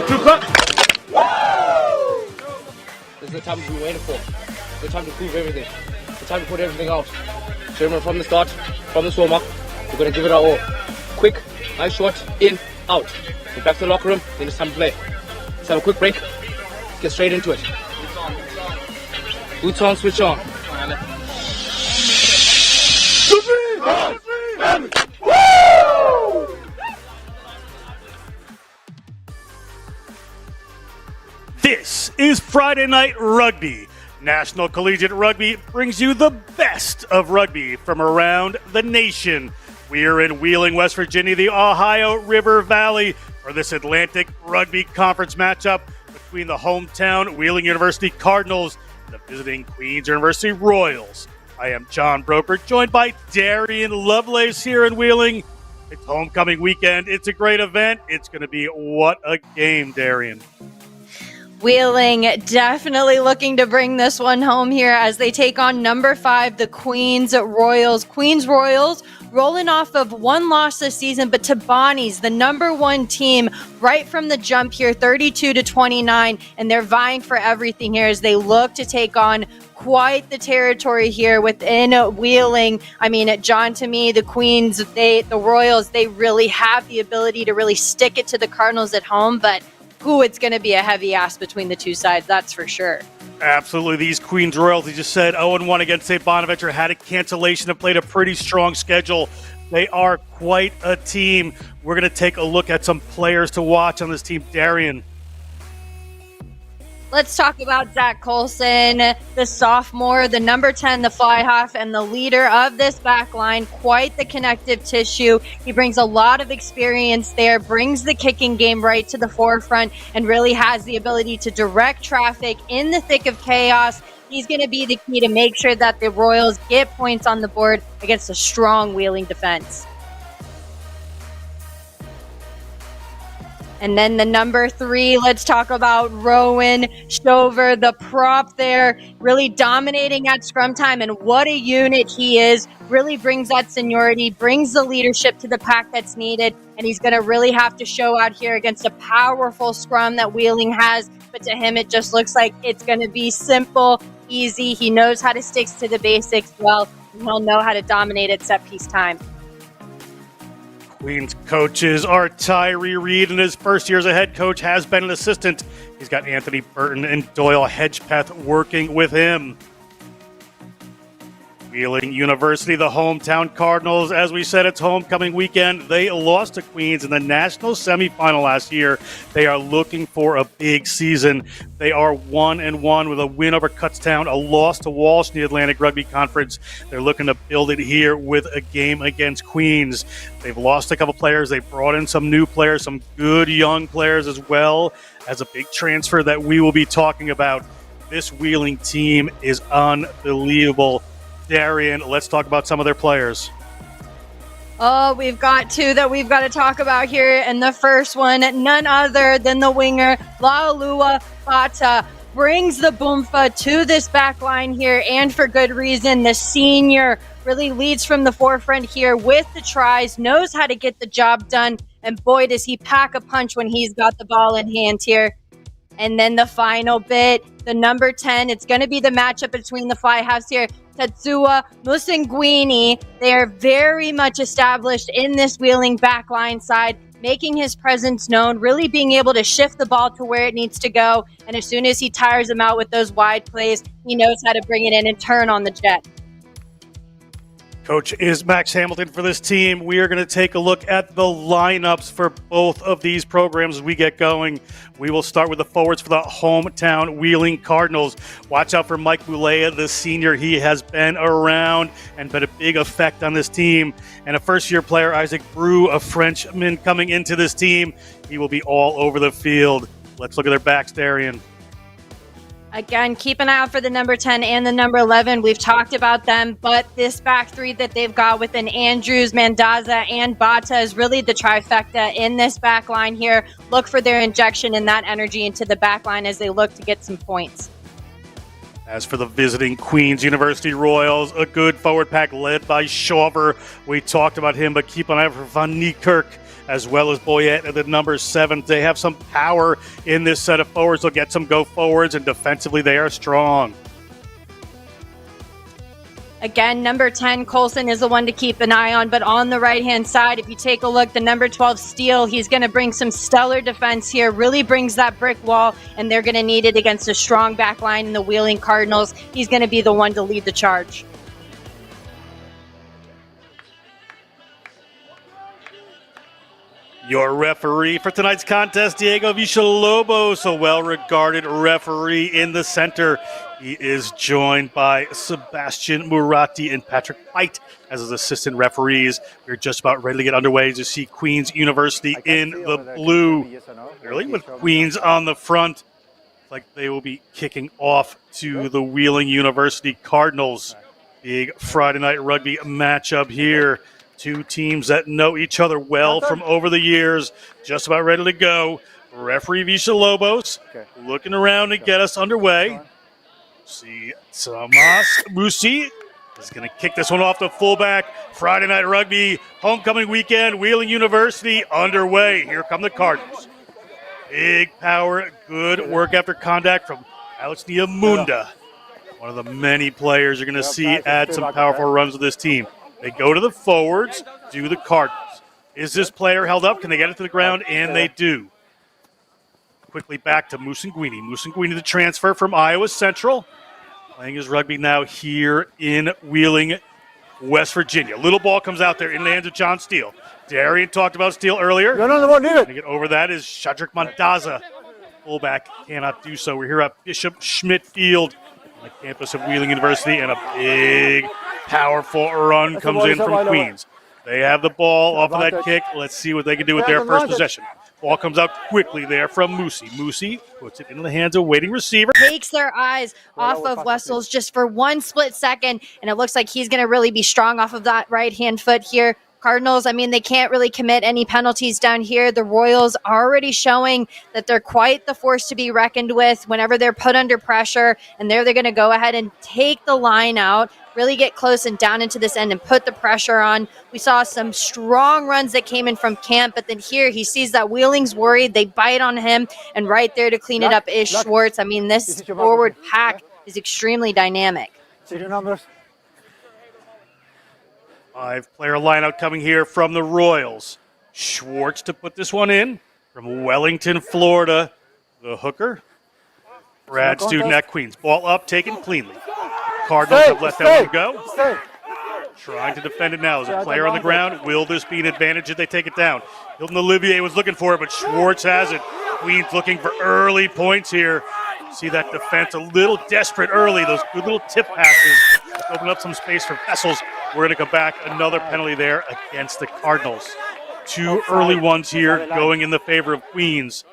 Crew cut. This is the time we've been waiting for. The time to prove everything. The time to put everything out. So remember, from the start, from the warm-up, we're going to give it our all. Quick, nice shot, in, out. We're back to the locker room, then it's time to play. Let's have a quick break. Let's get straight into it. Boots on, switch on. This is Friday Night Rugby. National Collegiate Rugby brings you the best of rugby from around the nation. We are in Wheeling, West Virginia, the Ohio River Valley, for this Atlantic Rugby Conference matchup between the hometown Wheeling University Cardinals and the visiting Queen's University Royals. I am John Broper, joined by Darian Lovelace here in Wheeling. It's homecoming weekend. It's a great event. It's going to be what a game, Darian. Wheeling definitely looking to bring this one home here as they take on number 5, the Queen's Royals. Queen's Royals rolling off of one loss this season, but to Bonnie's, the number 1 team right from the jump here, 32-29, and they're vying for everything here as they look to take on quite the territory here within Wheeling. I mean, John, to me, the Queens, the Royals, they really have the ability to really stick it to the Cardinals at home, but it's going to be a heavy ask between the two sides, that's for sure. Absolutely. These Queens Royals, they just said 0-1 against St. Bonaventure, had a cancellation, have played a pretty strong schedule. They are quite a team. We're going to take a look at some players to watch on this team. Darian. Let's talk about Zach Colson, the sophomore, the number 10, the fly half, and the leader of this back line. Quite the connective tissue. He brings a lot of experience there, brings the kicking game right to the forefront, and really has the ability to direct traffic in the thick of chaos. He's going to be the key to make sure that the Royals get points on the board against a strong Wheeling defense. And then the number 3, let's talk about Rowan Stover, the prop there, really dominating at scrum time. And what a unit he is. Really brings that seniority, brings the leadership to the pack that's needed. And he's going to really have to show out here against a powerful scrum that Wheeling has. But to him, it just looks like it's going to be simple, easy. He knows how to stick to the basics well, and he'll know how to dominate at set piece time. Queens coaches are Tyree Reed. In his first year as a head coach, has been an assistant. He's got Anthony Burton and Doyle Hedgepeth working with him. Wheeling University, the hometown Cardinals. As we said, it's homecoming weekend. They lost to Queens in the national semifinal last year. They are looking for a big season. They are 1-1 with a win over Kutztown, a loss to Walsh in the Atlantic Rugby Conference. They're looking to build it here with a game against Queens. They've lost a couple players. They brought in some new players, some good young players, as well as a big transfer that we will be talking about. This Wheeling team is unbelievable. Darian, let's talk about some of their players. Oh, we've got 2 that we've got to talk about here. And the first one, none other than the winger, Laulua Bata, brings the boomfa to this back line here, and for good reason. The senior really leads from the forefront here with the tries, knows how to get the job done, and boy, does he pack a punch when he's got the ball in hand here. And then the final bit, the number 10, it's going to be the matchup between the fly halves here. Tetsuya Musenguini, they are very much established in this Wheeling backline side, making his presence known, really being able to shift the ball to where it needs to go. And as soon as he tires him out with those wide plays, he knows how to bring it in and turn on the jet. Coach is Max Hamilton for this team. We are going to take a look at the lineups for both of these programs as we get going. We will start with the forwards for the hometown Wheeling Cardinals. Watch out for Mike Boulea, the senior. He has been around and been a big effect on this team. And a first-year player, Isaac Brew, a Frenchman coming into this team. He will be all over the field. Let's look at their backs, Darian. Again, keep an eye out for the number 10 and the number 11. We've talked about them, but this back 3 that they've got within Andrews, Mandaza, and Bata is really the trifecta in this back line here. Look for their injection and that energy into the back line as they look to get some points. As for the visiting Queen's University Royals, a good forward pack led by Shawver. We talked about him, but keep an eye for Van Niekerk as well as Boyette at the number 7. They have some power in this set of forwards. They'll get some go forwards, and defensively they are strong. Again, number 10, Colson, is the one to keep an eye on. But on the right-hand side, if you take a look, the number 12, Steele, he's going to bring some stellar defense here, really brings that brick wall, and they're going to need it against a strong back line in the Wheeling Cardinals. He's going to be the one to lead the charge. Your referee for tonight's contest, Diego Villalobos, a well-regarded referee in the center. He is joined by Sebastian Muratti and Patrick White as his assistant referees. We're just about ready to get underway to see Queen's University in the blue. Early with Queen's on the front. Like they will be kicking off to the Wheeling University Cardinals. Big Friday night rugby matchup here. Two teams that know each other well from over the years. Just about ready to go. Referee Villalobos looking around to get us underway. See, Tomas Musi is going to kick this one off to fullback. Friday night rugby, homecoming weekend, Wheeling University underway. Here come the Cardinals. Big power, good work after contact from Alex Niamunda. One of the many players you're going to see add some powerful runs to this team. They go to the forwards, do the Cardinals. Is this player held up? Can they get it to the ground? And they do. Quickly back to Musanguini. Musanguini, the transfer from Iowa Central. Playing his rugby now here in Wheeling, West Virginia. Little ball comes out there in the hands of John Steele. Darian talked about Steele earlier. To get over that is Shadrick Mondaza. Fullback cannot do so. We're here at Bishop Schmidt Field on the campus of Wheeling University, and a big, powerful run comes in from Queens. They have the ball off of that kick. Let's see what they can do with their first possession. Ball comes out quickly there from Musi. Musi puts it into the hands of waiting receiver. Takes their eyes off of Wessels just for one split second, and it looks like he's going to really be strong off of that right-hand foot here. Cardinals, I mean, they can't really commit any penalties down here. The Royals already showing that they're quite the force to be reckoned with whenever they're put under pressure, and they're going to go ahead and take the line out, really get close and down into this end and put the pressure on. We saw some strong runs that came in from Camp, but then here he sees that Wheeling's worried. They bite on him, and right there to clean it up is Schwartz. I mean, this forward pack is extremely dynamic. 5-player lineup coming here from the Royals. Schwartz to put this one in from Wellington, Florida. The hooker, Brad Student at Queens. Ball up, taken cleanly. Cardinals have let that one go. Trying to defend it now. There's a player on the ground. Will this be an advantage if they take it down? Hilton Olivier was looking for it, but Schwartz has it. Queens looking for early points here. See that defense a little desperate early. Those good little tip passes open up some space for Vessels. We're going to come back. Another penalty there against the Cardinals. Two early ones here going in the favor of Queens.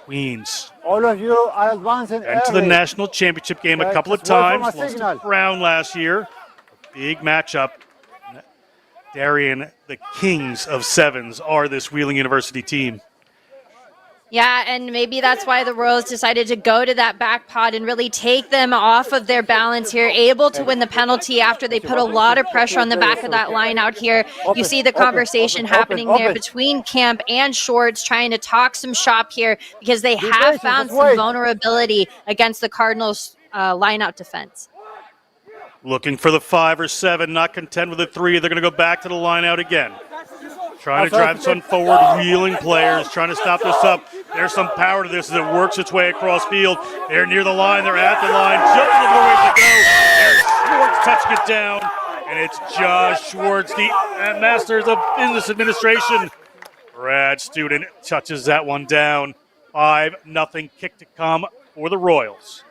Queens. All of you are advancing. And to the national championship game a couple of times. Lost to Brown last year. A big matchup. Darian, the kings of sevens are this Wheeling University team. Yeah, and maybe that's why the Royals decided to go to that back pod and really take them off of their balance here, able to win the penalty after they put a lot of pressure on the back of that line out here. You see the conversation happening there between Camp and Schwartz trying to talk some shop here because they have found some vulnerability against the Cardinals' line-out defense. Looking for the 5 or 7, not content with the 3. They're going to go back to the line out again. Trying to drive this one forward, Wheeling players, trying to stop this up. There's some power to this as it works its way across field. They're near the line, they're at the line, just a little ways to go. There's Schwartz touching it down, and it's Josh Schwartz, the Masters of Business Administration. Brad Student touches that one down. 5-0 kick to come for the Royals.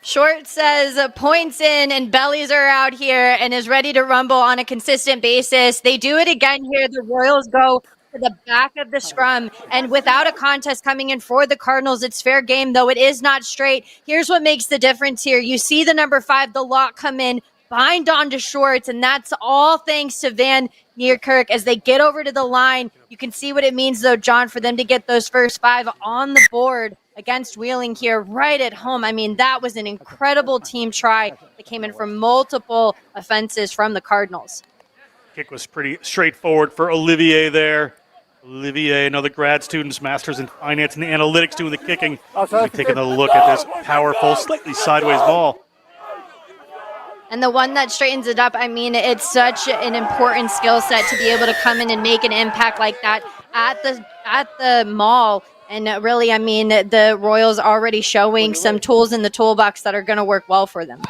Short says points in and bellies are out here and is ready to rumble on a consistent basis. They do it again here. The Royals go to the back of the scrum, and without a contest coming in for the Cardinals, it's fair game, though it is not straight. Here's what makes the difference here. You see the number 5, the lock, come in, bind onto Schwartz, and that's all thanks to Van Niekerk as they get over to the line. You can see what it means, though, John, for them to get those first 5 on the board against Wheeling here right at home. I mean, that was an incredible team try that came in from multiple offenses from the Cardinals. Kick was pretty straightforward for Olivier there. Olivier, another grad student, master's in finance and analytics, doing the kicking. We're taking a look at this powerful, slightly sideways ball. And the one that straightens it up, I mean, it's such an important skill set to be able to come in and make an impact like that at the mall. And really, I mean, the Royals already showing some tools in the toolbox that are going to work well for them.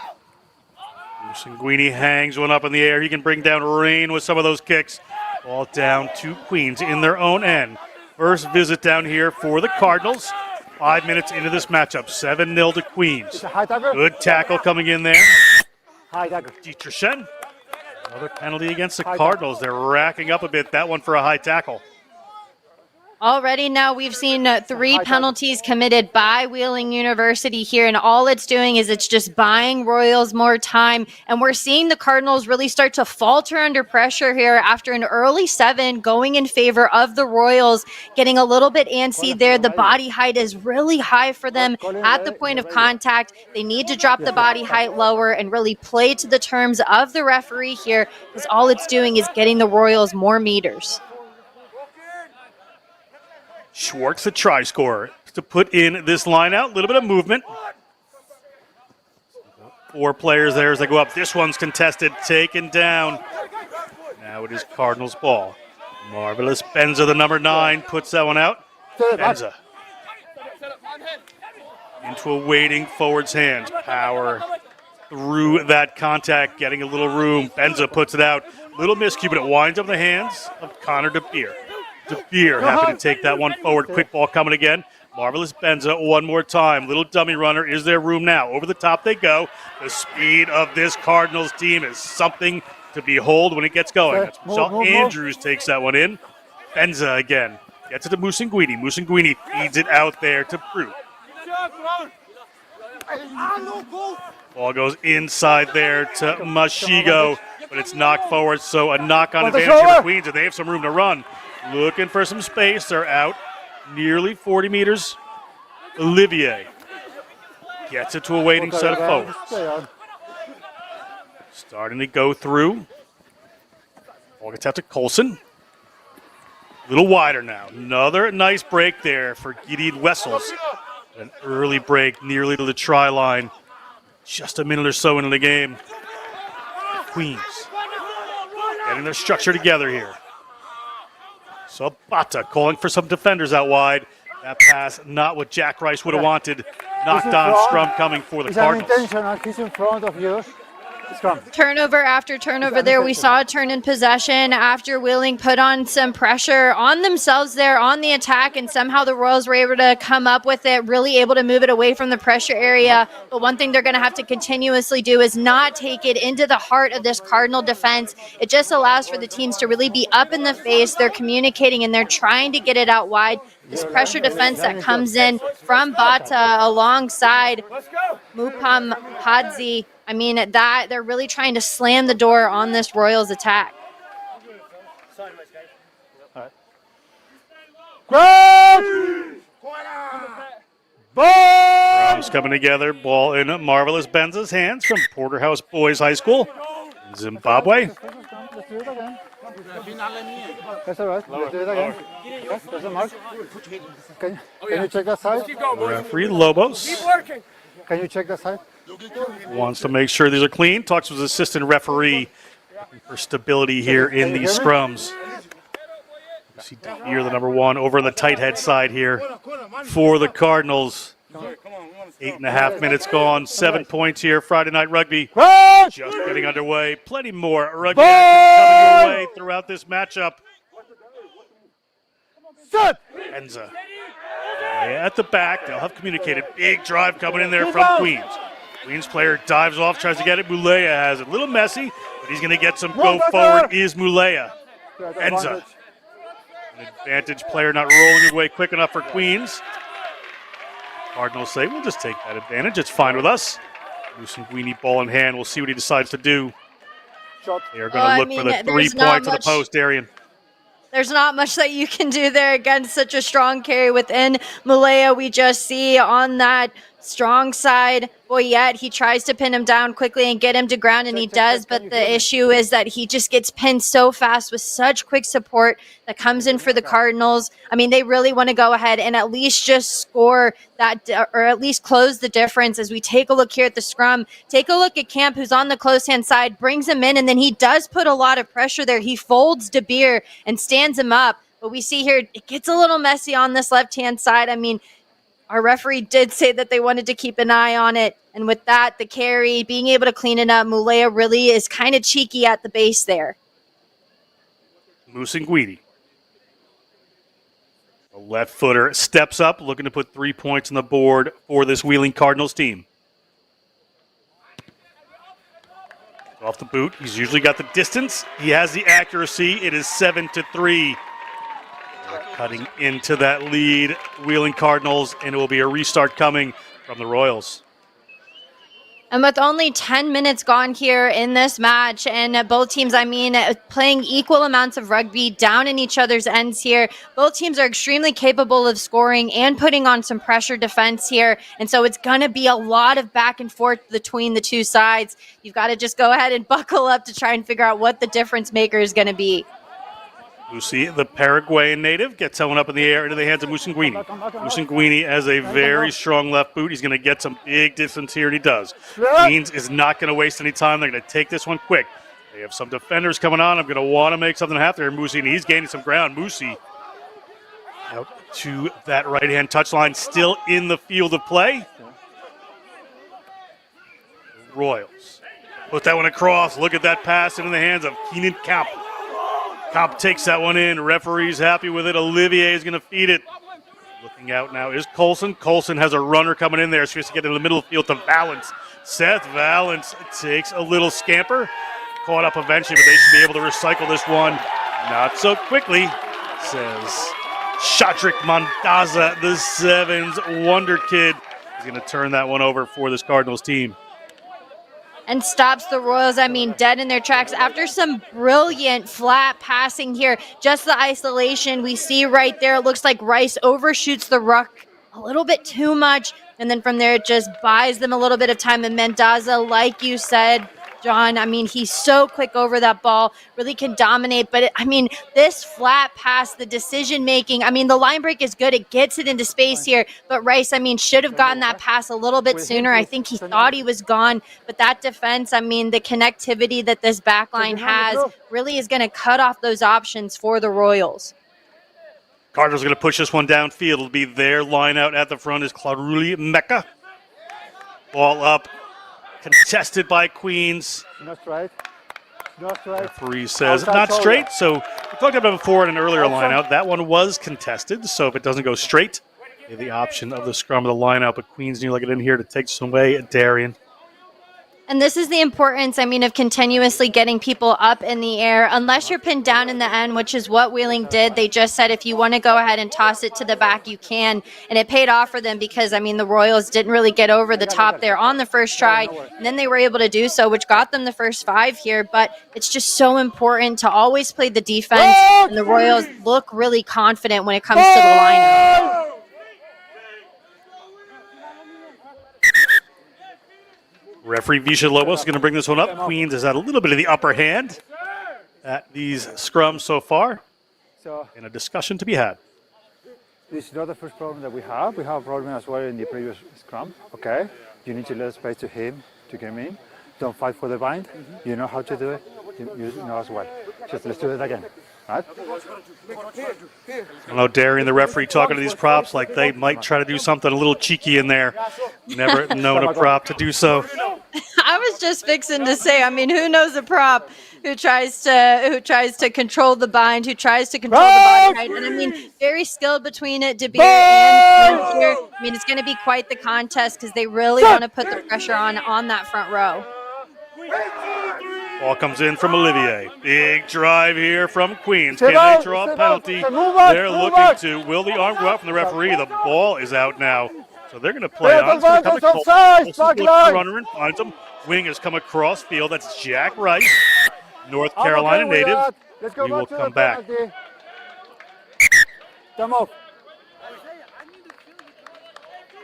Sanguini hangs one up in the air. He can bring down rain with some of those kicks. Ball down to Queens in their own end. First visit down here for the Cardinals. 5 minutes into this matchup, 7-0 to Queens. Good tackle coming in there. Dietrichsen. Another penalty against the Cardinals. They're racking up a bit. That one for a high tackle. Already now we've seen 3 penalties committed by Wheeling University here, and all it's doing is it's just buying Royals more time. And we're seeing the Cardinals really start to falter under pressure here after an early 7 going in favor of the Royals, getting a little bit antsy there. The body height is really high for them at the point of contact. They need to drop the body height lower and really play to the terms of the referee here, because all it's doing is getting the Royals more meters. Schwartz, the try scorer, to put in this line out. A little bit of movement. 4 players there as they go up. This one's contested, taken down. Now it is Cardinals ball. Marvelous Benza, the number 9, puts that one out. Benza into a waiting forward's hands. Power through that contact, getting a little room. Benza puts it out. Little miscue, but it winds up in the hands of Connor DeBeer. DeBeer happy to take that one forward. Quick ball coming again. Marvelous Benza one more time. Little dummy runner. Is there room now? Over the top they go. The speed of this Cardinals team is something to behold when it gets going. That's Michelle Andrews takes that one in. Benza again. Gets it to Musanguini. Musanguini feeds it out there to Brute. Ball goes inside there to Mashigo, but it's knocked forward, so a knock-on advantage for the Queens, and they have some room to run. Looking for some space. They're out nearly 40 meters. Olivier gets it to a waiting set of forwards. Starting to go through. Ball gets out to Colson. A little wider now. Another nice break there for Gideon Wessels. An early break nearly to the try line. Just a minute or so into the game. Queens getting their structure together here. So Bata calling for some defenders out wide. That pass, not what Jack Rice would have wanted. Knocked on, scrum coming for the Cardinals. He's in front of you. Scrum. Turnover after turnover there. We saw a turn in possession after Wheeling put on some pressure on themselves there on the attack, and somehow the Royals were able to come up with it, really able to move it away from the pressure area. But one thing they're going to have to continuously do is not take it into the heart of this Cardinal defense. It just allows for the teams to really be up in the face. They're communicating and they're trying to get it out wide. This pressure defense that comes in from Bata alongside Mupam Hadzi, I mean, that they're really trying to slam the door on this Royals attack. Browns coming together. Ball in Marvelous Benza's hands from Porterhouse Boys High School in Zimbabwe. Let's do it again. That's all right. Let's do it again. Yes, there's a mark. Can you check that side? Referee Lobos Can you check that side? wants to make sure these are clean. Talks to his assistant referee for stability here in these scrums. You see here the number 1 over on the tight head side here for the Cardinals. 8.5 minutes gone. 7 points here. Friday Night Rugby just getting underway. Plenty more rugby action coming your way throughout this matchup. Enza at the back. They'll have communicated. Big drive coming in there from Queens. Queens player dives off, tries to get it. Mulea has it. A little messy, but he's going to get some go forward. Is Mulea. Enza. An advantage player not rolling away quick enough for Queens. Cardinals say, we'll just take that advantage. It's fine with us. Musanguini ball in hand. We'll see what he decides to do. They are going to look for the 3 points of the post, Darian. there's not much that you can do there against such a strong carry within Mulea. We just see on that strong side, Boyette, he tries to pin him down quickly and get him to ground, and he does, but the issue is that he just gets pinned so fast with such quick support that comes in for the Cardinals. I mean, they really want to go ahead and at least just score that, or at least close the difference. As we take a look here at the scrum, take a look at Camp, who's on the close-hand side, brings him in, and then he does put a lot of pressure there. He folds De Beer and stands him up, but we see here it gets a little messy on this left-hand side. I mean, our referee did say that they wanted to keep an eye on it. And with that, the carry, being able to clean it up, Mulea really is kind of cheeky at the base there. Musinguidi. The left footer steps up, looking to put 3 points on the board for this Wheeling Cardinals team. Off the boot. He's usually got the distance. He has the accuracy. It is 7-3. Cutting into that lead, Wheeling Cardinals, and it will be a restart coming from the Royals. And with only 10 minutes gone here in this match, and both teams, I mean, playing equal amounts of rugby down in each other's ends here, both teams are extremely capable of scoring and putting on some pressure defense here. And so it's going to be a lot of back and forth between the two sides. You've got to just go ahead and buckle up to try and figure out what the difference maker is going to be. Lucy, the Paraguayan native, gets someone up in the air into the hands of Musinguini. Musinguini has a very strong left boot. He's going to get some big distance here, and he does. Queens is not going to waste any time. They're going to take this one quick. They have some defenders coming on. I'm going to want to make something happen there. Musi, and he's gaining some ground. Musi out to that right-hand touchline, still in the field of play. Royals put that one across. Look at that pass into the hands of Keenan Camp. Camp takes that one in. Referee's happy with it. Olivier is going to feed it. Looking out now is Colson. Colson has a runner coming in there. So he has to get in the middle of the field to Valance. Seth Valance takes a little scamper. Caught up eventually, but they should be able to recycle this one. Not so quickly, says Shadrick Mondaza, the Sevens wonder kid. He's going to turn that one over for this Cardinals team. And stops the Royals, I mean, dead in their tracks. After some brilliant flat passing here, just the isolation we see right there, it looks like Rice overshoots the ruck a little bit too much. And then from there, it just buys them a little bit of time. And Mendoza, like you said, John, I mean, he's so quick over that ball, really can dominate. But, this flat pass, the decision-making, the line break is good. It gets it into space here. But Rice, should have gotten that pass a little bit sooner. I think he thought he was gone. But that defense, the connectivity that this back line has really is going to cut off those options for the Royals. Cardinals are going to push this one downfield. It'll be their line out at the front is Claruli Mecca. Ball up. Contested by Queens. Not straight. Not straight. Referee says not straight. So we talked about it before in an earlier lineout. That one was contested. So if it doesn't go straight, they have the option of the scrum of the lineout. But Queens need to get in here to take some away at Darien. And this is the importance, of continuously getting people up in the air. Unless you're pinned down in the end, which is what Wheeling did. They just said if you want to go ahead and toss it to the back, you can. And it paid off for them because, the Royals didn't really get over the top there on the first try. And then they were able to do so, which got them the first 5 here. But it's just so important to always play the defense. And the Royals look really confident when it comes to the lineup. Referee Villalobos is going to bring this one up. Queens has had a little bit of the upper hand at these scrums so far. And a discussion to be had. This is not the first problem that we have. We have a problem as well in the previous scrum. Okay, you need to let space to him to get him in. Don't fight for the bind. You know how to do it. You know as well. Just let's do it again. Right? I know Darien, the referee, talking to these props like they might try to do something a little cheeky in there. Never known a prop to do so. I was just fixing to say, who knows a prop who tries to control the bind, who tries to control the body, right? And very skilled between it, De Beer and here. It's going to be quite the contest because they really want to put the pressure on that front row. Ball comes in from Olivier. Big drive here from Queens. Can they draw a penalty? They're looking to. Will the arm go out from the referee? The ball is out now. So they're going to play on. Runner and finds him. Wing has come across field. That's Jack Rice, North Carolina native. We will come back. Come off.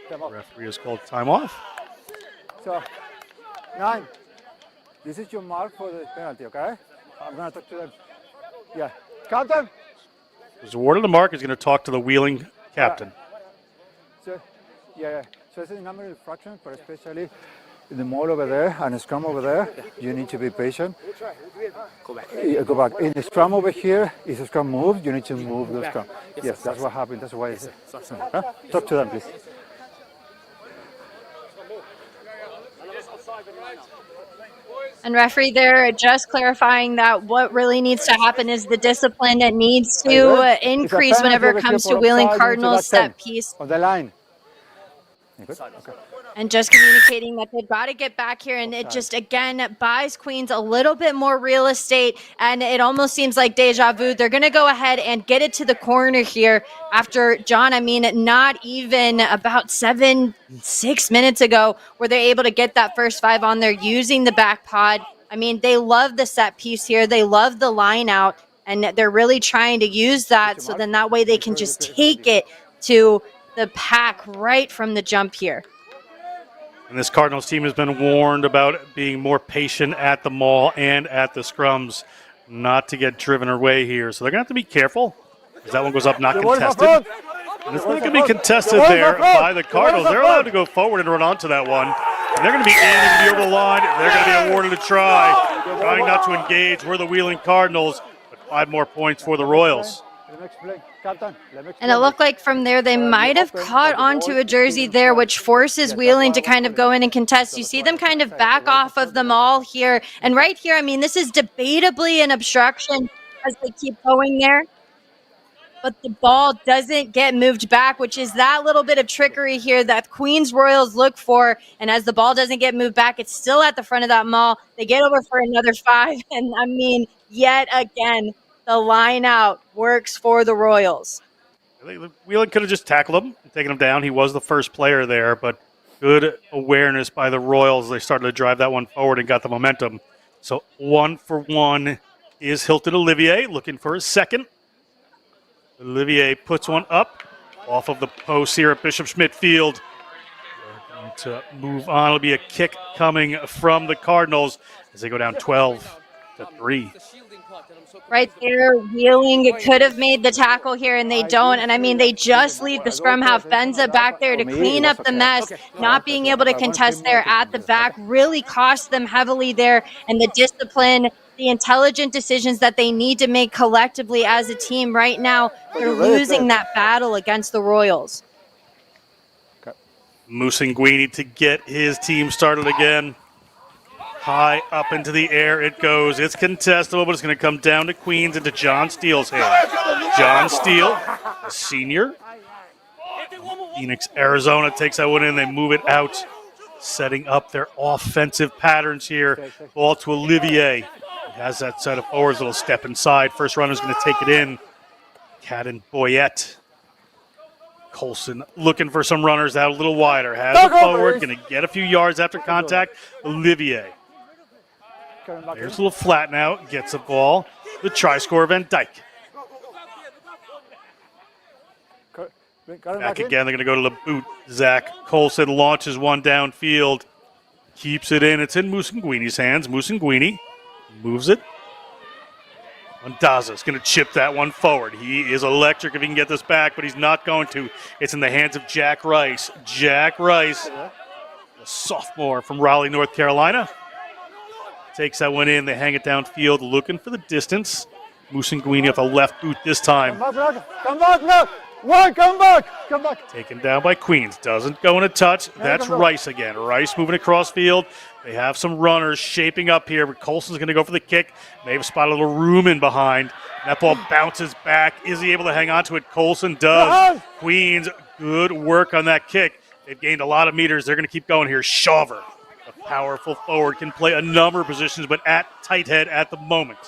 Come off. Referee has called time off. So, 9. This is your mark for the penalty, okay? I'm going to talk to them. Yeah. Captain! Who's awarded the mark is going to talk to the wheeling captain. So, yeah. So it's a number of infractions, but especially in the mall over there and the scrum over there, you need to be patient. Go back. Yeah, go back. In the scrum over here, if the scrum moves, you need to move the scrum. Yes, that's what happened. That's why it's... Huh? Talk to them, please. And referee, they're just clarifying that what really needs to happen is the discipline that needs to increase whenever it comes to wheeling Cardinals set piece. On the line. Okay. And just communicating that they've got to get back here, and it just, again, buys Queens a little bit more real estate, and it almost seems like deja vu. They're going to go ahead and get it to the corner here after, John, not even about 6 minutes ago were they able to get that first 5 on there using the back pod. They love the set piece here. They love the line out, and they're really trying to use that so then that way they can just take it to the pack right from the jump here. And this Cardinals team has been warned about being more patient at the maul and at the scrums, not to get driven away here. So they're going to have to be careful, as that one goes up not contested. And it's not going to be contested there by the Cardinals. They're allowed to go forward and run onto that one. And they're going to be aiming to be over the line. They're going to be awarded a try, trying not to engage. We're the wheeling Cardinals, but 5 more points for the Royals. And it looked like from there they might have caught onto a jersey there, which forces Wheeling to kind of go in and contest. You see them kind of back off of them all here. And right here, this is debatably an obstruction as they keep going there. But the ball doesn't get moved back, which is that little bit of trickery here that Queens Royals look for. And as the ball doesn't get moved back, it's still at the front of that maul. They get over for another 5. And yet again, the line out works for the Royals. Wheeling could have just tackled him and taken him down. He was the first player there, but good awareness by the Royals. They started to drive that one forward and got the momentum. So 1 for 1 is Hilton Olivier looking for his second. Olivier puts one up off of the post here at Bishop Schmidt Field. They're going to move on. It'll be a kick coming from the Cardinals as they go down 12-3. Right there, Wheeling could have made the tackle here, and they don't. And they just leave the scrum half Benza back there to clean up the mess. Not being able to contest there at the back really cost them heavily there. And the discipline, the intelligent decisions that they need to make collectively as a team right now, they're losing that battle against the Royals. Musanguini to get his team started again. High up into the air it goes. It's contestable, but it's going to come down to Queens and to John Steele's hand. John Steele, a senior. Phoenix, Arizona takes that one in. They move it out, setting up their offensive patterns here. Ball to Olivier. He has that set of forwards, little step inside. First runner's going to take it in. Cadden Boyette. Colson looking for some runners out a little wider. Has it forward, going to get a few yards after contact. Olivier. There's a little flat now. Gets a ball. The try scorer, Van Dyke. Back again. They're going to go to the boot. Zach Colson launches one downfield. Keeps it in. It's in Musanguini's hands. Musanguini moves it. Ondaza's going to chip that one forward. He is electric if he can get this back, but he's not going to. It's in the hands of Jack Rice. Jack Rice, a sophomore from Raleigh, North Carolina. Takes that one in. They hang it downfield, looking for the distance. Musanguini with a left boot this time. Come back, look! One, come back! Taken down by Queens. Doesn't go in a touch. That's Rice again. Rice moving across field. They have some runners shaping up here, but Colson's going to go for the kick. They have spotted a little room in behind. That ball bounces back. Is he able to hang on to it? Colson does. Queens, good work on that kick. They've gained a lot of meters. They're going to keep going here. Shawver, a powerful forward, can play a number of positions, but at tight head at the moment.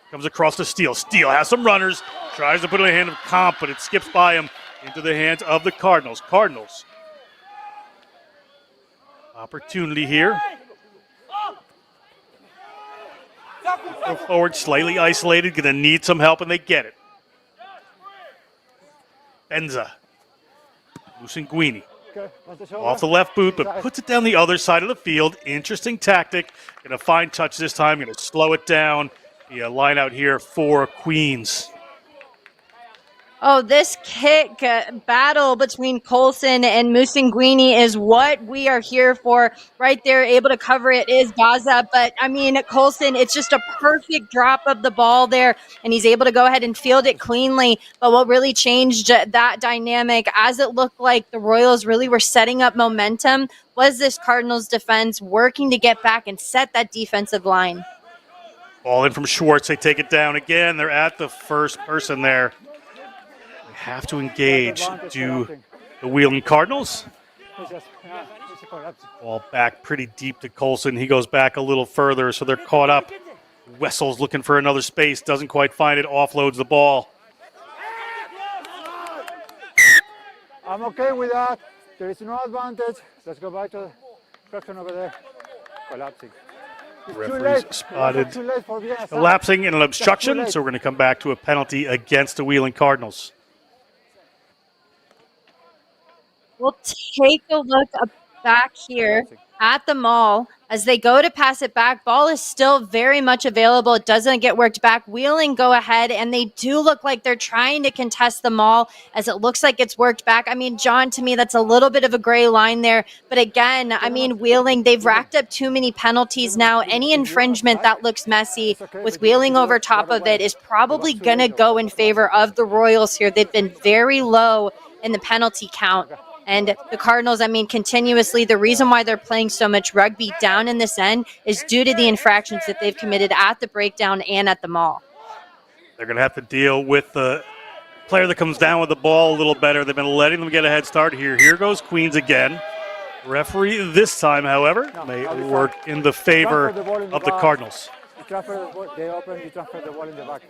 Comes across to Steele. Steele has some runners. Tries to put it in the hand of Comp, but it skips by him into the hands of the Cardinals. Cardinals. Opportunity here. Go forward, slightly isolated. Going to need some help, and they get it. Benza. Musenguini. Okay, once the shoulder. Off the left boot, but puts it down the other side of the field. Interesting tactic. Going to find touch this time. Going to slow it down. Be a line out here for Queens. Oh, this kick battle between Colson and Musenguini is what we are here for. Right there, able to cover it is Gaza. But, I mean, Colson, it's just a perfect drop of the ball there, and he's able to go ahead and field it cleanly. But what really changed that dynamic, as it looked like the Royals really were setting up momentum, was this Cardinals defense working to get back and set that defensive line. Ball in from Schwartz. They take it down again. They're at the first person there. Have to engage. Do the Wheeling Cardinals. Ball back pretty deep to Colson. He goes back a little further, so they're caught up. Wessel's looking for another space. Doesn't quite find it. Offloads the ball. I'm okay with that. There is no advantage. Let's go back to the fraction over there. Collapsing. Referees spotted collapsing in an obstruction, so we're going to come back to a penalty against the Wheeling Cardinals. We'll take a look back here at the Mall as they go to pass it back. Ball is still very much available. It doesn't get worked back. Wheeling go ahead, and they do look like they're trying to contest the Mall as it looks like it's worked back. I mean, John, to me, that's a little bit of a gray line there. But again, I mean, Wheeling, they've racked up too many penalties now. Any infringement that looks messy with Wheeling over top of it is probably going to go in favor of the Royals here. They've been very low in the penalty count. And the Cardinals, I mean, continuously, the reason why they're playing so much rugby down in this end is due to the infractions that they've committed at the breakdown and at the Mall. They're going to have to deal with the player that comes down with the ball a little better. They've been letting them get a head start here. Here goes Queens again. Referee this time, however, may work in the favor of the Cardinals. They open, you transfer the ball in the back.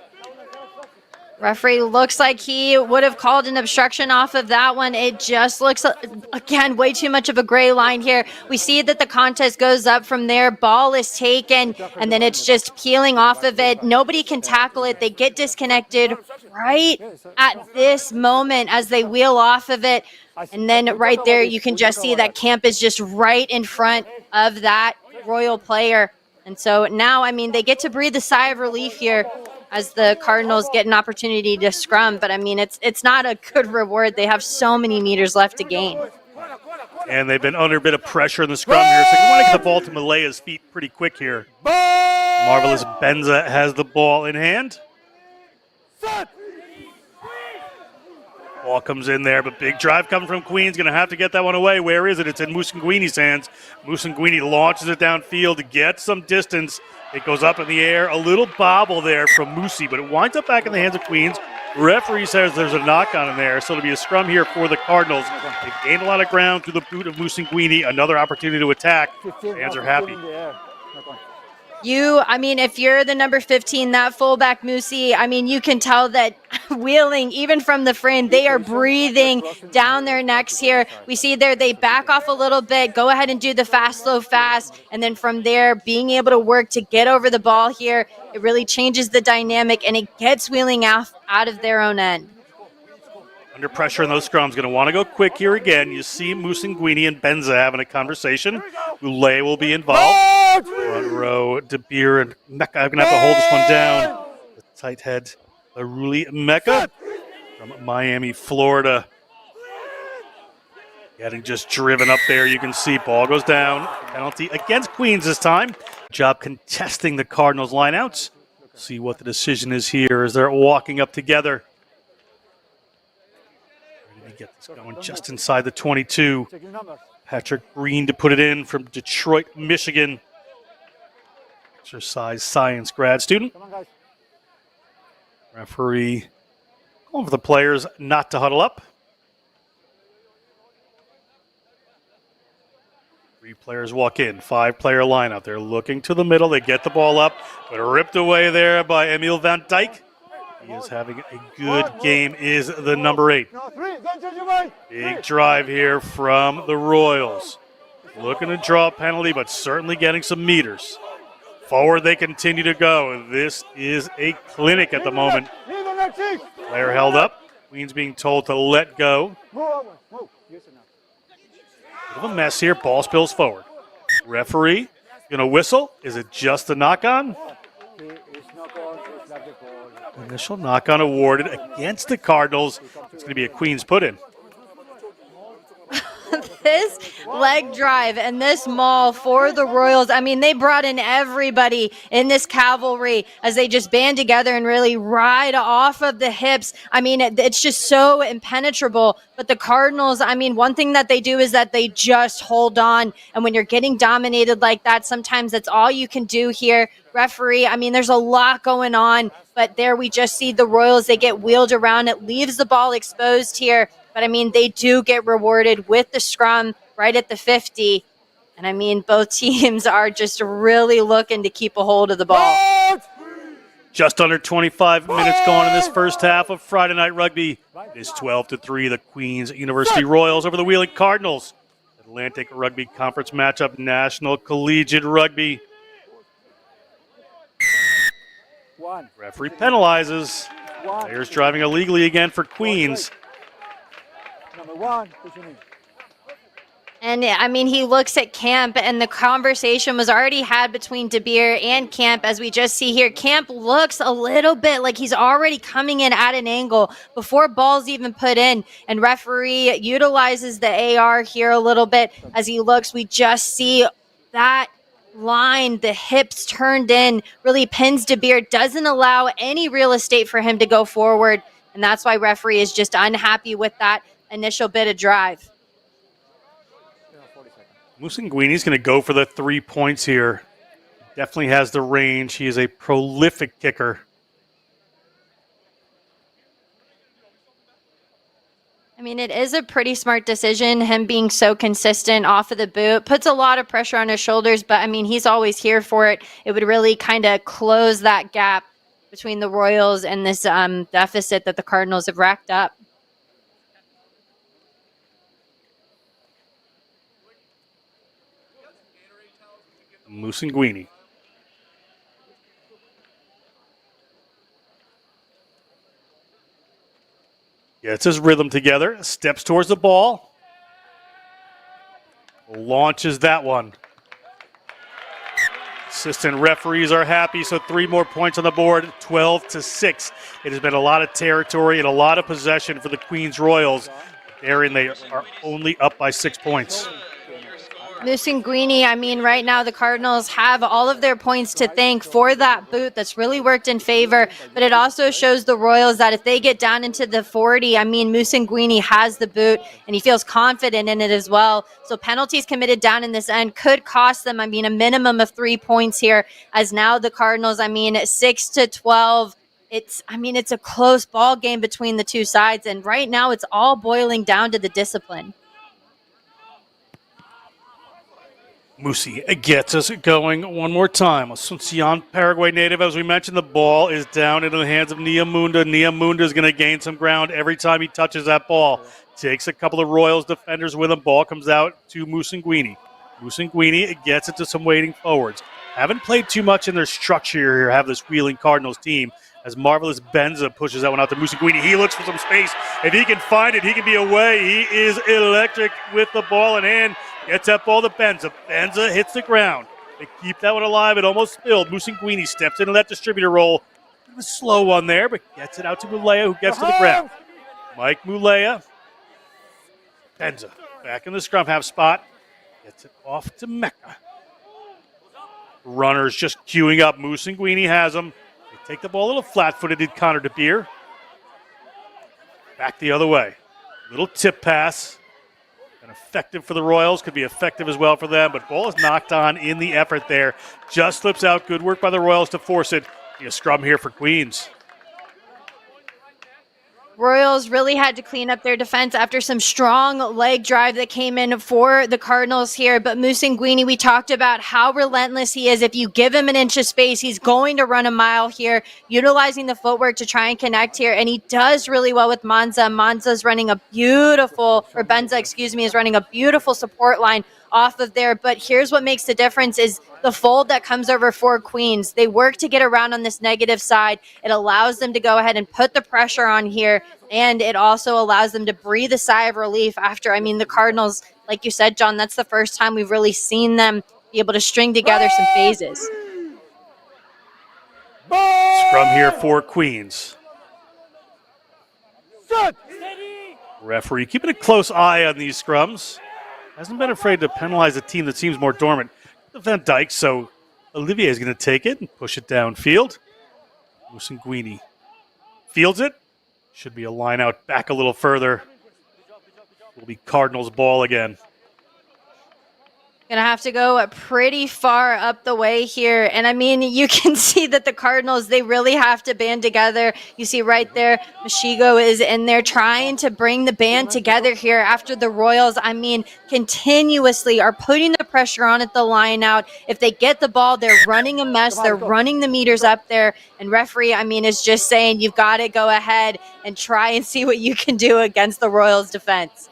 Referee looks like he would have called an obstruction off of that one. It just looks, again, way too much of a gray line here. We see that the contest goes up from there. Ball is taken, and then it's just peeling off of it. Nobody can tackle it. They get disconnected right at this moment as they wheel off of it. And then right there, you can just see that Camp is just right in front of that Royal player. And so now, I mean, they get to breathe a sigh of relief here as the Cardinals get an opportunity to scrum. But, I mean, it's not a good reward. They have so many meters left to gain. And they've been under a bit of pressure in the scrum here, so they want to get the ball to Malaya's feet pretty quick here. Marvelous Benza has the ball in hand. Ball comes in there, but big drive coming from Queens. Going to have to get that one away. Where is it? It's in Musenguini's hands. Musenguini launches it downfield to get some distance. It goes up in the air. A little bobble there from Musi, but it winds up back in the hands of Queens. Referee says there's a knock on in there, so it'll be a scrum here for the Cardinals. They've gained a lot of ground through the boot of Musenguini. Another opportunity to attack. Fans are happy. I mean, if you're the number 15, that fullback Musi, I mean, you can tell that Wheeling, even from the frame, they are breathing down their necks here. We see there they back off a little bit, go ahead and do the fast, slow, fast, and then from there, being able to work to get over the ball here, it really changes the dynamic, and it gets Wheeling out of their own end. Under pressure in those scrums, going to want to go quick here again. You see Musenguini and Benza having a conversation. Ulay will be involved. Front row, De Beer and Mecca are going to have to hold this one down. The tight head, Aruli Mecca from Miami, Florida. Getting just driven up there. You can see ball goes down. Penalty against Queens this time. Job contesting the Cardinals lineouts. See what the decision is here as they're walking up together. Get this going just inside the 22. Patrick Green to put it in from Detroit, Michigan. Exercise science grad student. Referee calling for the players not to huddle up. 3 players walk in, 5-player lineup. They're looking to the middle. They get the ball up, but ripped away there by Emil van Dijk. He is having a good game, is the number 8. Big drive here from the Royals. Looking to draw a penalty, but certainly getting some meters. Forward they continue to go. This is a clinic at the moment. Player held up. Queens being told to let go. Bit of a mess here. Ball spills forward. Referee going to whistle. Is it just a knock-on? Initial knock-on awarded against the Cardinals. It's going to be a Queens put-in. This leg drive and this maul for the Royals, I mean, they brought in everybody in this cavalry as they just band together and really ride off of the hips. I mean, it's just so impenetrable. But the Cardinals, I mean, one thing that they do is that they just hold on. And when you're getting dominated like that, sometimes that's all you can do here. Referee, I mean, there's a lot going on. But there we just see the Royals, they get wheeled around. It leaves the ball exposed here. But, I mean, they do get rewarded with the scrum right at the 50. And, I mean, both teams are just really looking to keep a hold of the ball. Just under 25 minutes gone in this first half of Friday Night Rugby. It is 12-3, the Queens University Royals over the Wheeling Cardinals. Atlantic Rugby Conference matchup, National Collegiate Rugby. Referee penalizes. Players driving illegally again for Queens. And, I mean, he looks at Camp, and the conversation was already had between De Beer and Camp, as we just see here. Camp looks a little bit like he's already coming in at an angle before ball's even put in, and referee utilizes the AR here a little bit as he looks. We just see that line, the hips turned in, really pins De Beer, doesn't allow any real estate for him to go forward, and that's why referee is just unhappy with that initial bit of drive. Musanguini's going to go for the 3 points here. Definitely has the range. He is a prolific kicker. I mean, it is a pretty smart decision, him being so consistent off of the boot. Puts a lot of pressure on his shoulders, but, I mean, he's always here for it. It would really kind of close that gap between the Royals and this deficit that the Cardinals have racked up. Musanguini. Gets his rhythm together, steps towards the ball, launches that one. Assistant referees are happy, so 3 more points on the board, 12-6. It has been a lot of territory and a lot of possession for the Queens Royals. Therein, they are only up by 6 points. Musanguini, I mean, right now the Cardinals have all of their points to thank for that boot that's really worked in favor, but it also shows the Royals that if they get down into the 40, I mean, Musanguini has the boot, and he feels confident in it as well. So penalties committed down in this end could cost them, I mean, a minimum of 3 points here, as now the Cardinals, I mean, 6-12. It's a close ball game between the two sides, and right now it's all boiling down to the discipline. Musi gets us going one more time. Asuncion, Paraguay native. As we mentioned, the ball is down into the hands of Niamunda. Niamunda is going to gain some ground every time he touches that ball. Takes a couple of Royals defenders with him. Ball comes out to Musanguini. Musanguini gets it to some waiting forwards. Haven't played too much in their structure here, have this Wheeling Cardinals team. As Marvelous Benza pushes that one out to Musanguini. He looks for some space. If he can find it, he can be away. He is electric with the ball in hand. Gets that ball to Benza. Benza hits the ground. They keep that one alive. It almost spilled. Musanguini steps into that distributor roll. It was a slow one there, but gets it out to Mulea, who gets to the ground. Mike Mulea. Benza back in the scrum half spot. Gets it off to Mecca. Runners just queuing up. Musanguini has them. They take the ball a little flat-footed, did Connor De Beer. Back the other way. Little tip pass. And effective for the Royals, could be effective as well for them, but ball is knocked on in the effort there. Just slips out. Good work by the Royals to force it. Be a scrum here for Queens. Royals really had to clean up their defense after some strong leg drive that came in for the Cardinals here. But Musanguini, we talked about how relentless he is. If you give him an inch of space, he's going to run a mile here, utilizing the footwork to try and connect here. And he does really well with Manza. Manza's running a beautiful, or Benza, excuse me, is running a beautiful support line off of there. But here's what makes the difference is the fold that comes over for Queens. They work to get around on this negative side. It allows them to go ahead and put the pressure on here, and it also allows them to breathe a sigh of relief after, I mean, the Cardinals, like you said, John, that's the first time we've really seen them be able to string together some phases. Scrum here for Queens. Referee keeping a close eye on these scrums. Hasn't been afraid to penalize a team that seems more dormant. Van Dyke, so Olivier is going to take it and push it downfield. Musenguini fields it. Should be a line out back a little further. Will be Cardinals ball again. Gonna have to go pretty far up the way here. And I mean, you can see that the Cardinals, they really have to band together. You see right there, Mashigo is in there trying to bring the band together here after the Royals, I mean, continuously are putting the pressure on at the line out. If they get the ball, they're running a mess. They're running the meters up there. And referee, I mean, is just saying, you've got to go ahead and try and see what you can do against the Royals defense.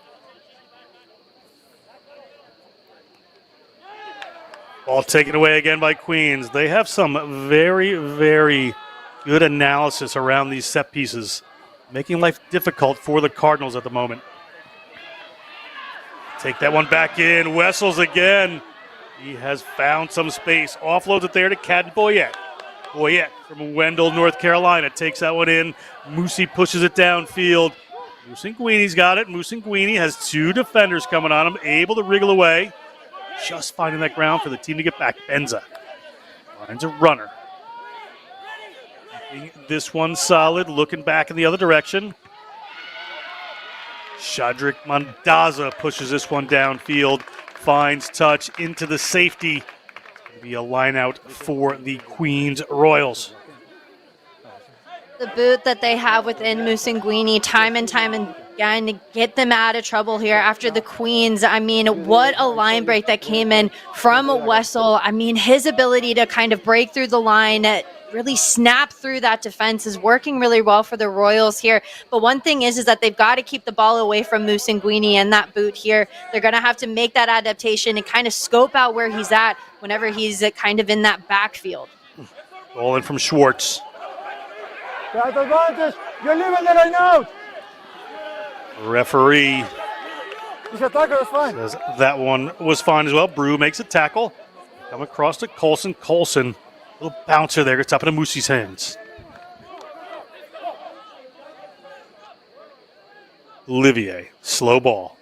Ball taken away again by Queens. They have some very, very good analysis around these set pieces, making life difficult for the Cardinals at the moment. Take that one back in. Wessels again. He has found some space. Offloads it there to Cat Boyette. Boyette from Wendell, North Carolina, takes that one in. Moosey pushes it downfield. Musenguini's got it. Musenguini has two defenders coming on him, able to wriggle away. Just finding that ground for the team to get back. Benza finds a runner. Keeping this one solid, looking back in the other direction. Shadrick Mondaza pushes this one downfield, finds touch into the safety. It'll be a line out for the Queens Royals. The boot that they have within Musenguini time and time again to get them out of trouble here after the Queens. I mean, what a line break that came in from Wessel. I mean, his ability to kind of break through the line, really snap through that defense is working really well for the Royals here. But one thing is that they've got to keep the ball away from Musenguini and that boot here. They're going to have to make that adaptation and kind of scope out where he's at whenever he's kind of in that backfield. Ball in from Schwartz. That's advantage. You're leaving the line out. Referee This attacker is fine. says that one was fine as well. Brew makes a tackle. Come across to Colson. Colson, little bouncer there. Gets up into Moosey's hands. Olivier, slow ball.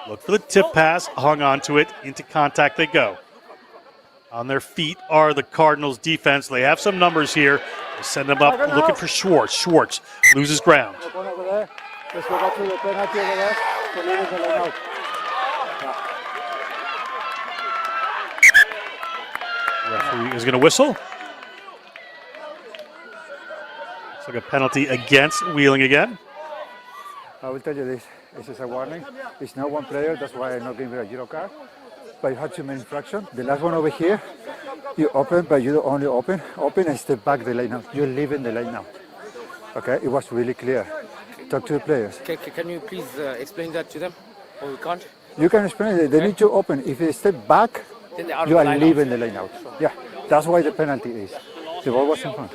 Look for the tip pass. Hung on to it. Into contact they go. On their feet are the Cardinals defense. They have some numbers here. They send them up looking for Schwartz. Schwartz loses ground. Let's go back to the penalty over there. For leaving the line out. Referee is going to whistle. Looks like a penalty against Wheeling again. I will tell you this. This is a warning. It's not one player. That's why I'm not giving a yellow card. But you had 2 main infraction. The last one over here, you open, but you only open and step back the line out. You're leaving the line out. Okay, it was really clear. Talk to the players. Can you please explain that to them? Or we can't? You can explain it. They need to open. If they step back, Then they're out of you the are line leaving out. the line out. Yeah, that's why the penalty is. The ball was in front.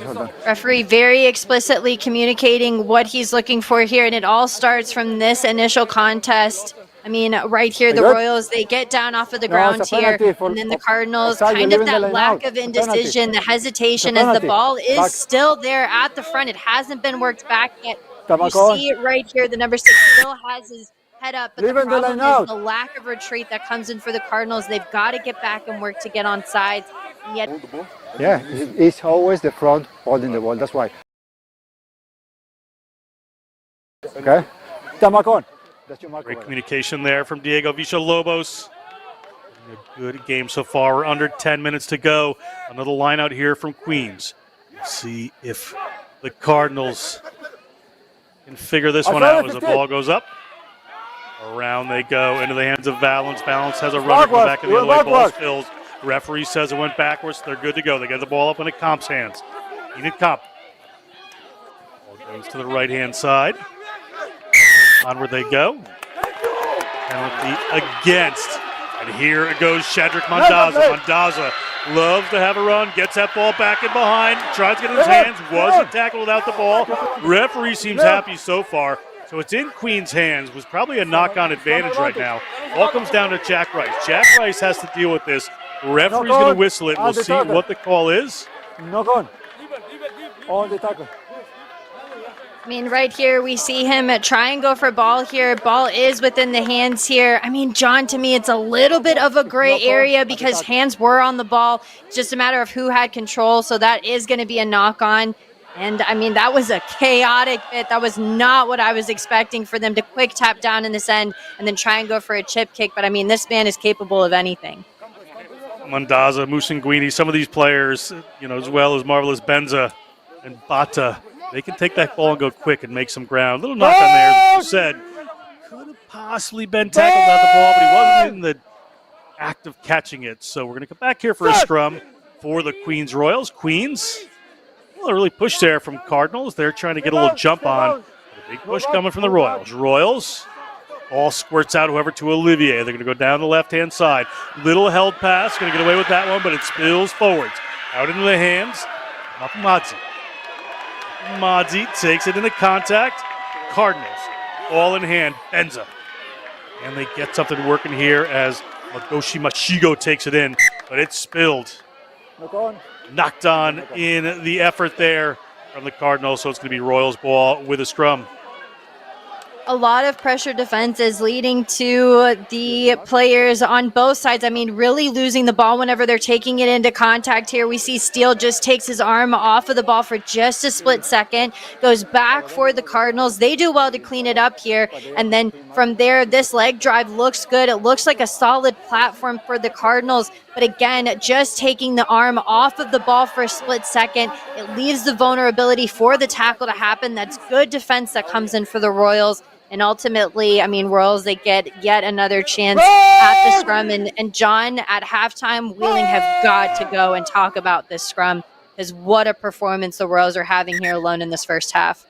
Hold on. Referee very explicitly communicating what he's looking for here, and it all starts from this initial contest. I mean, right here, the Good. Royals, they get down off of the No, ground it's a here, penalty for- and then the Cardinals, offside, kind you're of leaving that the line lack out. of It's a penalty. indecision, the hesitation It's a as the penalty. ball is Back. still there at the front. It hasn't been worked back yet. You Tamacon. see it right here. The number 6 still has his head up, but the Leaving the problem line is out. the lack of retreat that comes in for the Cardinals. They've got to get back and work to get on sides, and yet Yeah, it's always the front holding the ball. That's why. Okay? Tamacon. That's your mark. Great communication there from Diego Villalobos. A good game so far. We're under 10 minutes to go. Another line out here from Queens. Let's see if the Cardinals can figure this one out as the ball goes up. Around they go into the hands of Valens. Valens has a runner from the back of the other way. Ball spills. Referee says it went backwards. They're good to go. They get the ball up into Comp's hands. Enid Comp. Ball goes to the right-hand side. Onward they go. Penalty against. And here it goes Shadrick Mondaza. Mondaza loves to have a run, gets that ball back in behind, tries to get in his hands, wasn't tackled without the ball. Referee seems happy so far. So it's in Queen's hands, was probably a knock-on advantage right now. All comes down to Jack Rice. Jack Rice has to deal with this. Referee's going to whistle it. We'll see what the call is. Knock on. On the tackle. I mean, right here, we see him try and go for ball here. Ball is within the hands here. I mean, John, to me, it's a little bit of a gray area because hands were on the ball. It's just a matter of who had control, so that is going to be a knock-on. And, I mean, that was a chaotic bit. That was not what I was expecting for them to quick tap down in this end and then try and go for a chip kick. But, I mean, this man is capable of anything. Mondaza, Musanguini, some of these players, as well as Marvelous Benza and Bata, they can take that ball and go quick and make some ground. Little knock on there, as you said. Could have possibly been tackled out the ball, but he wasn't in the act of catching it. So we're going to come back here for a scrum for the Queens Royals. Queens, a really push there from Cardinals. They're trying to get a little jump on. A big push coming from the Royals. Royals, ball squirts out, however, to Olivier. They're going to go down the left-hand side. Little held pass, going to get away with that one, but it spills forwards. Out into the hands, Mapumadzi. Madzi takes it into contact. Cardinals, all in hand. Benza. And they get something working here as Magoshi Mashigo takes it in, but it's spilled. Knocked on in the effort there from the Cardinals, so it's going to be Royals ball with a scrum. A lot of pressure defense is leading to the players on both sides. I mean, really losing the ball whenever they're taking it into contact here. We see Steele just takes his arm off of the ball for just a split second, goes back for the Cardinals. They do well to clean it up here. And then from there, this leg drive looks good. It looks like a solid platform for the Cardinals. But again, just taking the arm off of the ball for a split second, it leaves the vulnerability for the tackle to happen. That's good defense that comes in for the Royals. And ultimately, I mean, Royals, they get yet another chance at the scrum. And John, at halftime, Wheeling have got to go and talk about this scrum because what a performance the Royals are having here alone in this first half.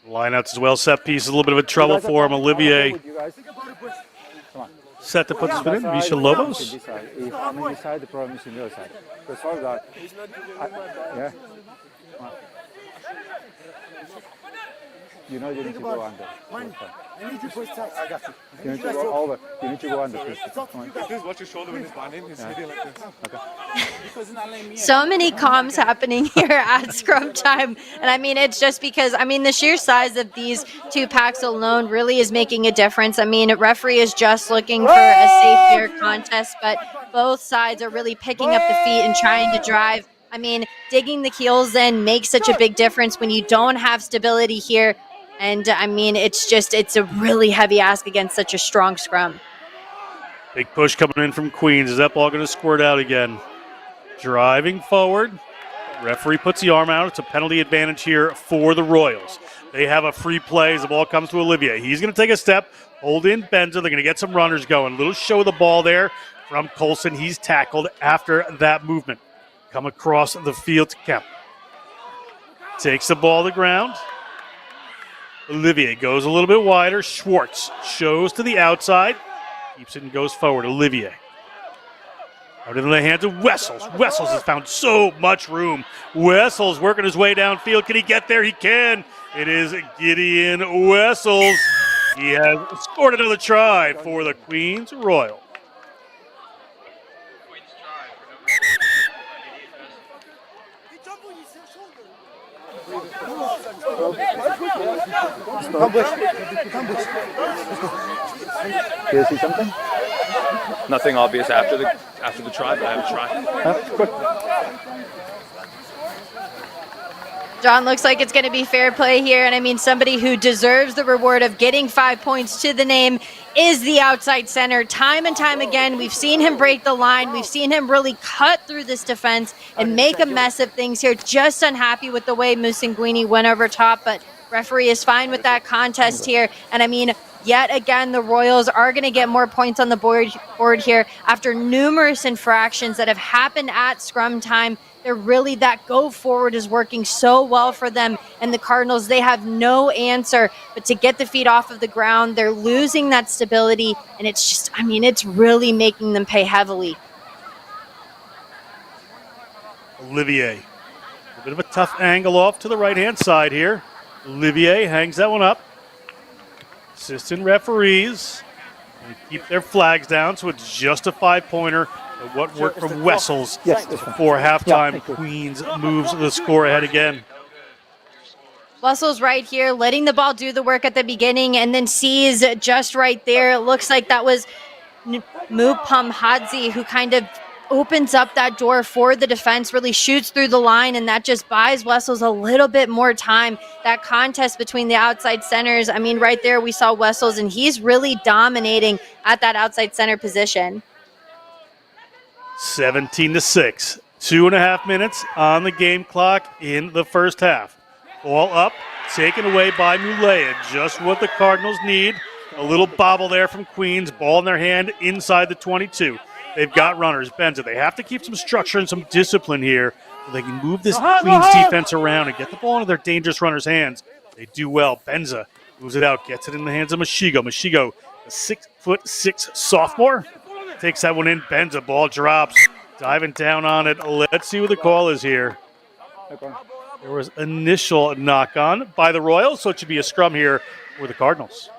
Lineouts as well, set piece, a little bit of a trouble for him. Olivier set to put the spin in. Misha Lobos. I'm on this side, the problem is in the other side. So solve that. Yeah. You need to go under. I need to push tight. I got you. You need to go over. You need to go under. Please watch your shoulder when it's landing. It's hitting like this. Okay. So many comms happening here at scrum time. And I mean, it's just because, I mean, the sheer size of these two packs alone really is making a difference. I mean, referee is just looking for a safe, fair contest, but both sides are really picking up the feet and trying to drive. I mean, digging the heels in makes such a big difference when you don't have stability here. And, I mean, it's a really heavy ask against such a strong scrum. Big push coming in from Queens. Is that ball going to squirt out again? Driving forward. Referee puts the arm out. It's a penalty advantage here for the Royals. They have a free play as the ball comes to Olivier. He's going to take a step, hold in Benza. They're going to get some runners going. Little show of the ball there from Colson. He's tackled after that movement. Come across the field to Kemp. Takes the ball to the ground. Olivier goes a little bit wider. Schwartz shows to the outside. Keeps it and goes forward. Olivier. Out into the hands of Wessels. Wessels has found so much room. Wessels working his way downfield. Can he get there? He can. It is Gideon Wessels. He has scored another try for the Queens Royal. Do you see something? Nothing obvious after the try, but I have a try. John, looks like it's going to be fair play here. And I mean, somebody who deserves the reward of getting 5 points to the name is the outside center. Time and time again, we've seen him break the line. We've seen him really cut through this defense and make a mess of things here. Just unhappy with the way Musanguini went over top, but referee is fine with that contest here. And I mean, yet again, the Royals are going to get more points on the board here after numerous infractions that have happened at scrum time. They're really, that go forward is working so well for them. And the Cardinals, they have no answer but to get the feet off of the ground. They're losing that stability, and it's just, I mean, it's really making them pay heavily. Olivier. A bit of a tough angle off to the right-hand side here. Olivier hangs that one up. Assistant referees keep their flags down, so it's just a 5-pointer. But what worked from Wessels before halftime. Queens moves the score ahead again. Wessels right here, letting the ball do the work at the beginning, and then sees just right there. It looks like that was Mupamhadze who kind of opens up that door for the defense, really shoots through the line, and that just buys Wessels a little bit more time. That contest between the outside centers, I mean, right there we saw Wessels, and he's really dominating at that outside center position. 17-6. 2.5 minutes on the game clock in the first half. Ball up, taken away by Mulea. Just what the Cardinals need. A little bobble there from Queens. Ball in their hand inside the 22. They've got runners. Benza, they have to keep some structure and some discipline here so they can move this Queens defense around and get the ball into their dangerous runners' hands. They do well. Benza moves it out, gets it in the hands of Mashigo. Mashigo, a 6'6" sophomore, takes that one in. Benza, ball drops. Diving down on it. Let's see what the call is here. There was initial knock-on by the Royals, so it should be a scrum here for the Cardinals.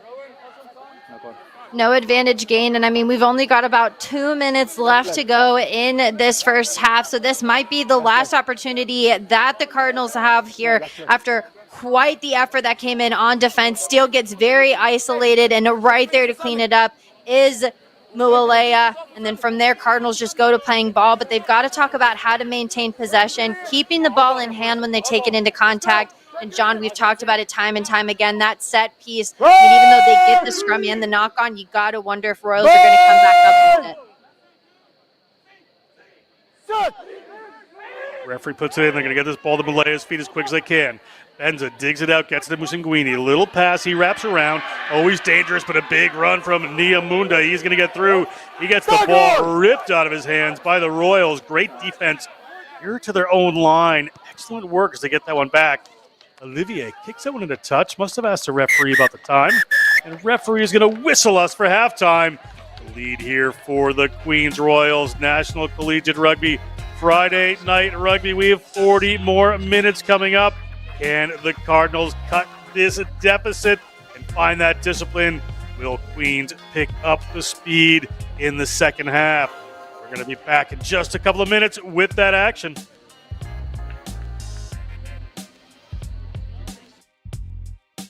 No advantage gain, and I mean, we've only got about 2 minutes left to go in this first half, so this might be the last opportunity that the Cardinals have here after quite the effort that came in on defense. Steele gets very isolated, and right there to clean it up is Mualea, and then from there, Cardinals just go to playing ball, but they've got to talk about how to maintain possession, keeping the ball in hand when they take it into contact. And John, we've talked about it time and time again, that set piece. I mean, even though they get the scrum and the knock-on, you got to wonder if Royals are going to come back up with it. Referee puts it in. They're going to get this ball to Mulea's feet as quick as they can. Benza digs it out, gets it to Musinguini. A little pass, he wraps around. Always dangerous, but a big run from Niamunda. He's going to get through. He gets the ball ripped out of his hands by the Royals. Great defense here to their own line. Excellent work as they get that one back. Olivier kicks that one into touch. Must have asked the referee about the time. And the referee is going to whistle us for halftime. The lead here for the Queens Royals. National Collegiate Rugby. Friday Night Rugby. We have 40 more minutes coming up. Can the Cardinals cut this deficit and find that discipline? Will Queens pick up the speed in the second half? We're going to be back in just a couple of minutes with that action.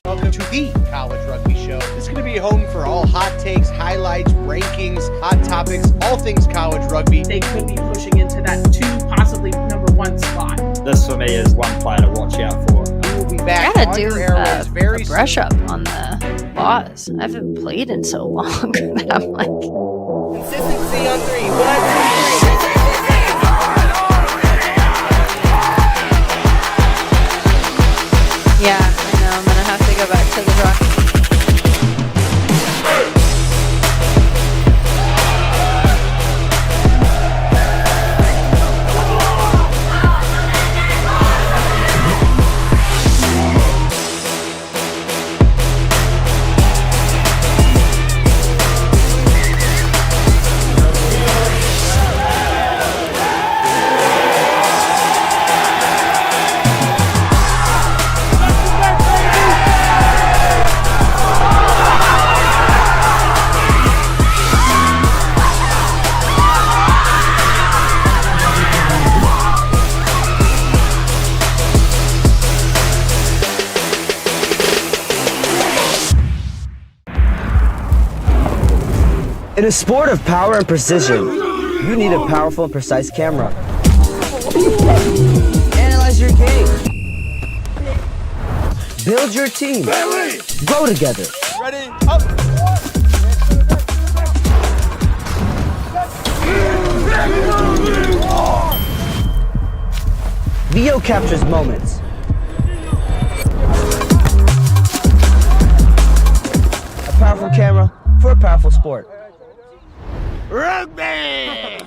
Welcome to the College Rugby Show. This is going to be home for all hot takes, highlights, rankings, hot topics, all things college rugby. They could be pushing into that 2, possibly number 1 spot. This for me is one player to watch out for. We will be back I gotta on do your airwaves very a brush up on the laws. I haven't played in so long that I'm like, Consistency on 3. 1, 2, 3. yeah, I know. I'm gonna have to go back to the rock. In a sport of power and precision, you need a powerful and precise camera. Analyze your game. Build your team. Grow together. Ready, up. Video captures moments. A powerful camera for a powerful sport. Rugby!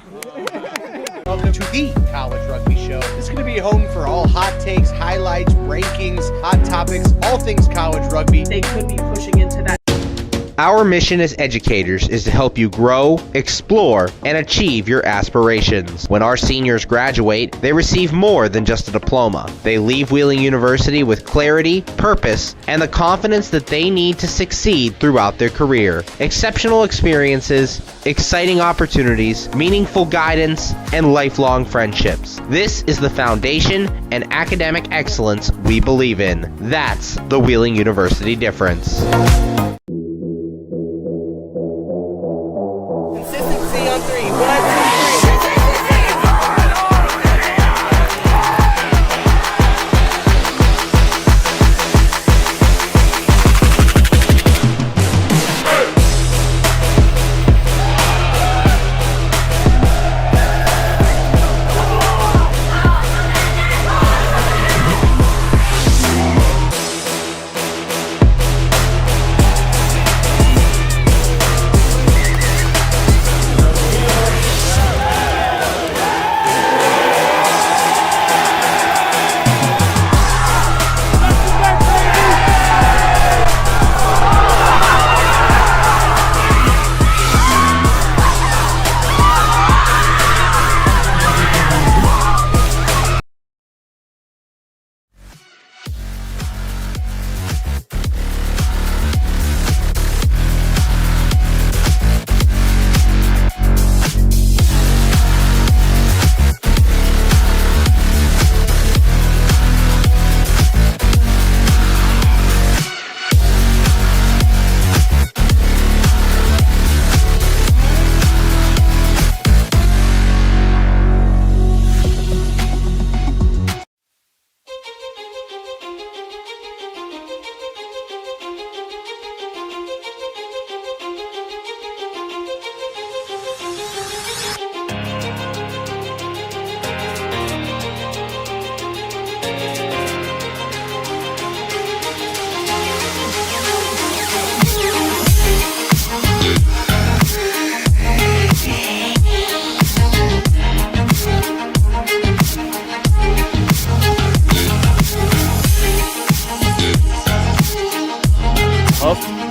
Welcome to the College Rugby Show. Show. This is going to be a home for all hot takes, highlights, rankings, hot topics, all things college rugby. They could be pushing into that. Our mission as educators is to help you grow, explore, and achieve your aspirations. When our seniors graduate, they receive more than just a diploma. They leave Wheeling University with clarity, purpose, and the confidence that they need to succeed throughout their career. Exceptional experiences, exciting opportunities, meaningful guidance, and lifelong friendships. This is the foundation and academic excellence we believe in. That's the Wheeling University difference. Consistency on three. 1, 2, 3.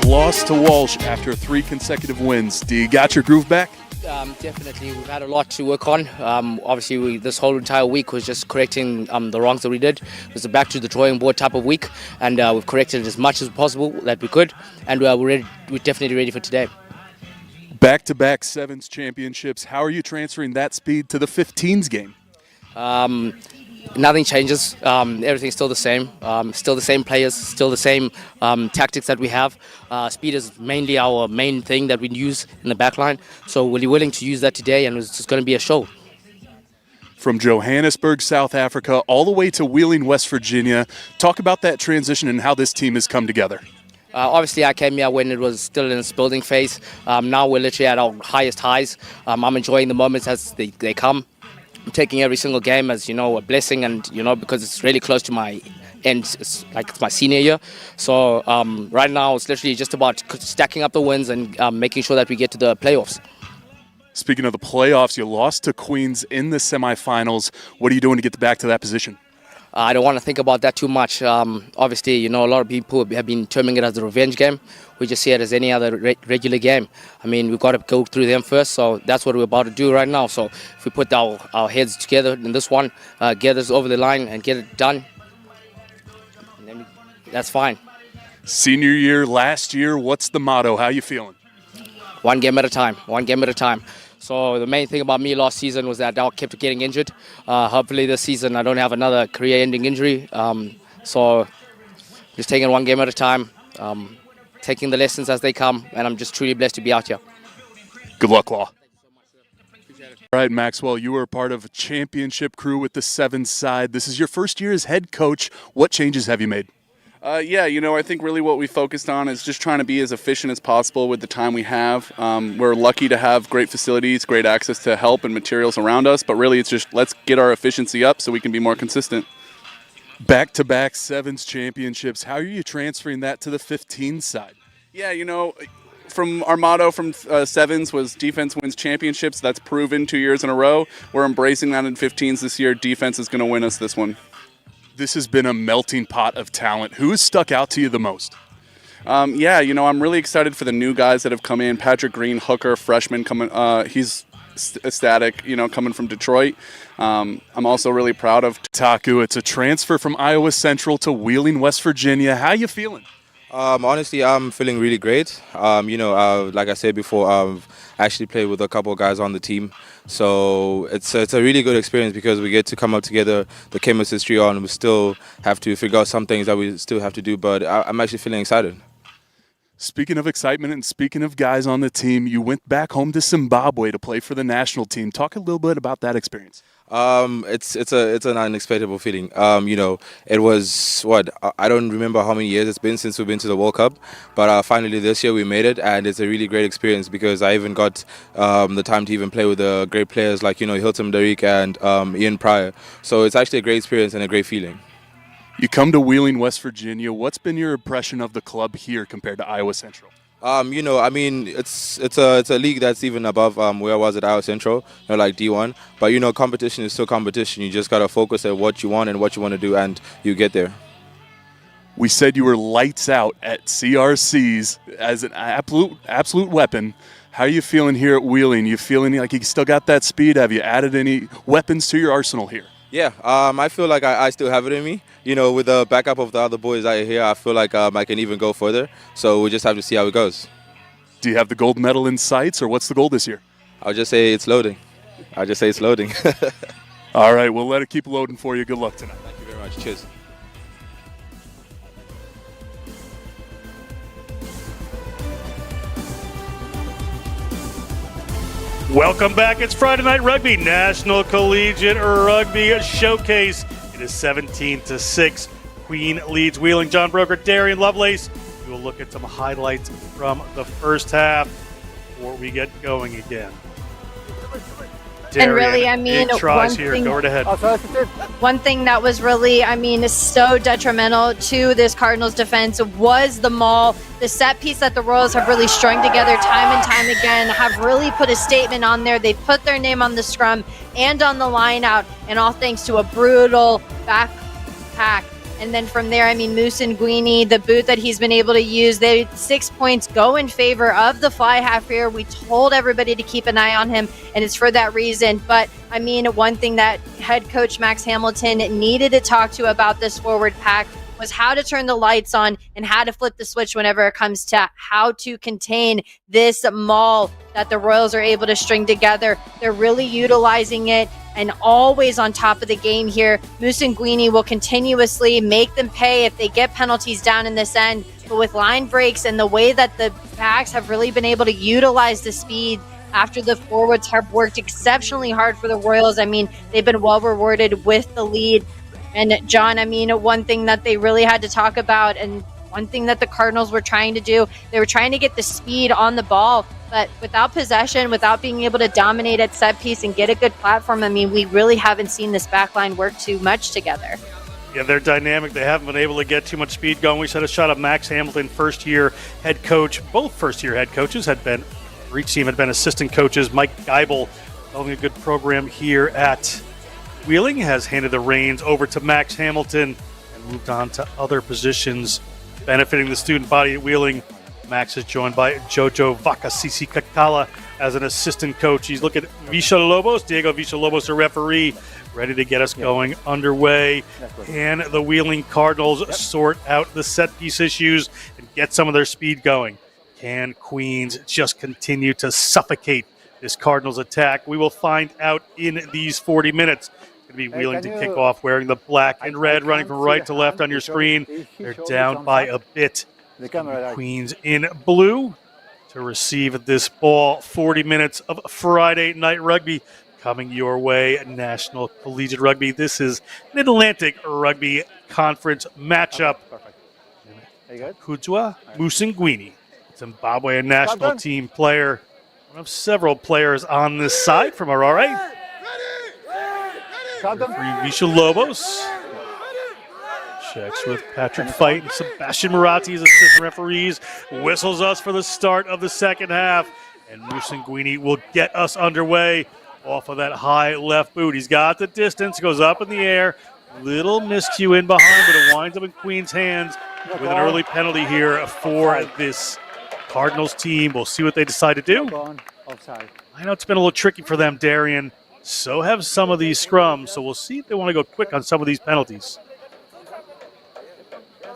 Loss to Walsh after 3 consecutive wins. Do you got your groove back? Definitely, we've had a lot to work on. Obviously, this whole entire week was just correcting the wrongs that we did. It was a back to the drawing board type of week, and we've corrected as much as possible that we could, and we're definitely ready for today. Back-to-back Sevens championships. How are you transferring that speed to the 15s game? Nothing changes. Everything's still the same. Still the same players, still the same tactics that we have. Speed is mainly our main thing that we use in the back line. So we're willing to use that today, and it's just going to be a show. From Johannesburg, South Africa, all the way to Wheeling, West Virginia. Talk about that transition and how this team has come together. Obviously, I came here when it was still in its building phase. Now we're literally at our highest highs. I'm enjoying the moments as they come. I'm taking every single game as, a blessing, and, because it's really close to my end. It's my senior year. So right now it's literally just about stacking up the wins and making sure that we get to the playoffs. Speaking of the playoffs, you lost to Queens in the semifinals. What are you doing to get back to that position? I don't want to think about that too much. Obviously, a lot of people have been terming it as a revenge game. We just see it as any other regular game. I mean, we've got to go through them first, so that's what we're about to do right now. So if we put our heads together in this one, get us over the line and get it done, then that's fine. Senior year, last year, what's the motto? How are you feeling? One game at a time, one game at a time. So the main thing about me last season was that I kept getting injured. Hopefully this season I don't have another career-ending injury. So just taking one game at a time, taking the lessons as they come, and I'm just truly blessed to be out here. Good luck, Law. All right, Maxwell, you were a part of a championship crew with the Sevens side. This is your first year as head coach. What changes have you made? I think really what we focused on is just trying to be as efficient as possible with the time we have. We're lucky to have great facilities, great access to help and materials around us, but really it's just let's get our efficiency up so we can be more consistent. Back-to-back Sevens championships. How are you transferring that to the 15 side? Yeah, from our motto from sevens was defense wins championships. That's proven 2 years in a row. We're embracing that in 15s this year. Defense is going to win us this one. This has been a melting pot of talent. Who has stuck out to you the most? Yeah, I'm really excited for the new guys that have come in. Patrick Green, hooker, freshman, coming. He's ecstatic, coming from Detroit. I'm also really proud of Taku. It's a transfer from Iowa Central to Wheeling, West Virginia. How you feeling? Honestly, I'm feeling really great. Like I said before, I've actually played with a couple of guys on the team. So it's a really good experience because we get to come up together, the chemistry on. We still have to figure out some things that we still have to do, but I'm actually feeling excited. Speaking of excitement and speaking of guys on the team, you went back home to Zimbabwe to play for the national team. Talk a little bit about that experience. It's an unexpected feeling. It was I don't remember how many years it's been since we've been to the World Cup, but finally this year we made it, and it's a really great experience because I even got the time to even play with the great players like Hilton Derrick and Ian Pryor. So it's actually a great experience and a great feeling. You come to Wheeling, West Virginia. What's been your impression of the club here compared to Iowa Central? It's a league that's even above where I was at Iowa Central, like D1. But competition is still competition. You just gotta focus at what you want and what you want to do, and you get there. We said you were lights out at CRCs as an absolute weapon. How are you feeling here at Wheeling? You feeling like you still got that speed? Have you added any weapons to your arsenal here? Yeah, I feel like I still have it in me. With the backup of the other boys out here, I feel like I can even go further. So we just have to see how it goes. Do you have the gold medal in sights, or what's the goal this year? I'll just say it's loading. All right, we'll let it keep loading for you. Good luck tonight. Thank you very much. Cheers. Welcome back. It's Friday Night Rugby, National Collegiate Rugby Showcase. It is 17-6. Queen leads Wheeling. John Broker, Darian Lovelace. We will look at some highlights from the first half before we get going again. And really, big tries here. Go right ahead. One thing that was really, so detrimental to this Cardinals defense was the maul. The set piece that the Royals have really strung together time and time again, have really put a statement on there. They put their name on the scrum and on the line out, and all thanks to a brutal back pack. And then from there, Moose and Guini, the boot that he's been able to use, 6 points go in favor of the fly half here. We told everybody to keep an eye on him, and it's for that reason. But, one thing that head coach Max Hamilton needed to talk to about this forward pack was how to turn the lights on and how to flip the switch whenever it comes to how to contain this maul that the Royals are able to string together. They're really utilizing it and always on top of the game here. Moose and Guini will continuously make them pay if they get penalties down in this end. But with line breaks and the way that the backs have really been able to utilize the speed after the forwards have worked exceptionally hard for the Royals, they've been well rewarded with the lead. And John, one thing that they really had to talk about, and one thing that the Cardinals were trying to do, they were trying to get the speed on the ball, but without possession, without being able to dominate at set piece and get a good platform, we really haven't seen this backline work too much together. Yeah, they're dynamic. They haven't been able to get too much speed going. We said a shot of Max Hamilton, first-year head coach. Both first-year head coaches for each team had been assistant coaches. Mike Geibel, building a good program here at Wheeling, has handed the reins over to Max Hamilton and moved on to other positions benefiting the student body at Wheeling. Max is joined by Jojo Vakasisi Kakala as an assistant coach. He's looking at Diego Villalobos, a referee, ready to get us going underway. And the Wheeling Cardinals sort out the set piece issues and get some of their speed going. Can Queens just continue to suffocate this Cardinals attack? We will find out in these 40 minutes. Going to be Wheeling to kick off wearing the black and red, running from right to left on your screen. They're down by a bit. Queens in blue to receive this ball. 40 minutes of Friday Night Rugby coming your way. National Collegiate Rugby. This is an Atlantic Rugby Conference matchup. Kujwa Musingwini, Zimbabwe national team player. One of several players on this side from Harare. Villalobos. Checks with Patrick Fight and Sebastian Maratti as assistant referees. Whistles us for the start of the second half. And Musanguini will get us underway off of that high left boot. He's got the distance, goes up in the air. Little miscue in behind, but it winds up in Queen's hands with an early penalty here for this Cardinals team. We'll see what they decide to do. I know it's been a little tricky for them, Darian. So have some of these scrums, so we'll see if they want to go quick on some of these penalties.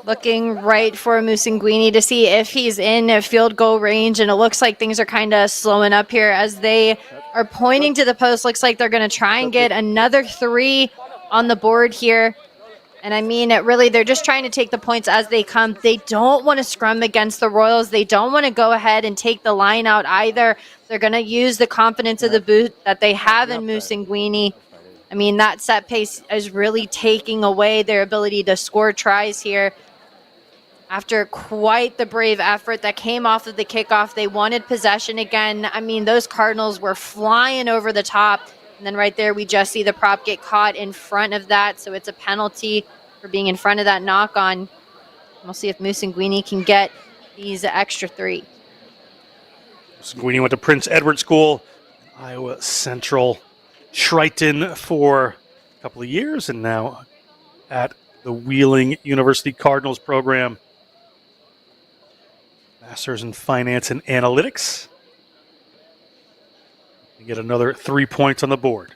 Looking right for Musanguini to see if he's in a field goal range, and it looks like things are kind of slowing up here as they are pointing to the post. Looks like they're going to try and get another 3 on the board here. And I mean, they're just trying to take the points as they come. They don't want to scrum against the Royals. They don't want to go ahead and take the line out either. They're going to use the confidence of the boot that they have in Musanguini. I mean, that set pace is really taking away their ability to score tries here. After quite the brave effort that came off of the kickoff, they wanted possession again. I mean, those Cardinals were flying over the top. And then right there, we just see the prop get caught in front of that. So it's a penalty for being in front of that knock-on. We'll see if Musanguini can get these extra 3. Musanguini went to Prince Edward School, Iowa Central, Triton for a couple of years, and now at the Wheeling University Cardinals program. Masters in Finance and Analytics. You get another 3 points on the board.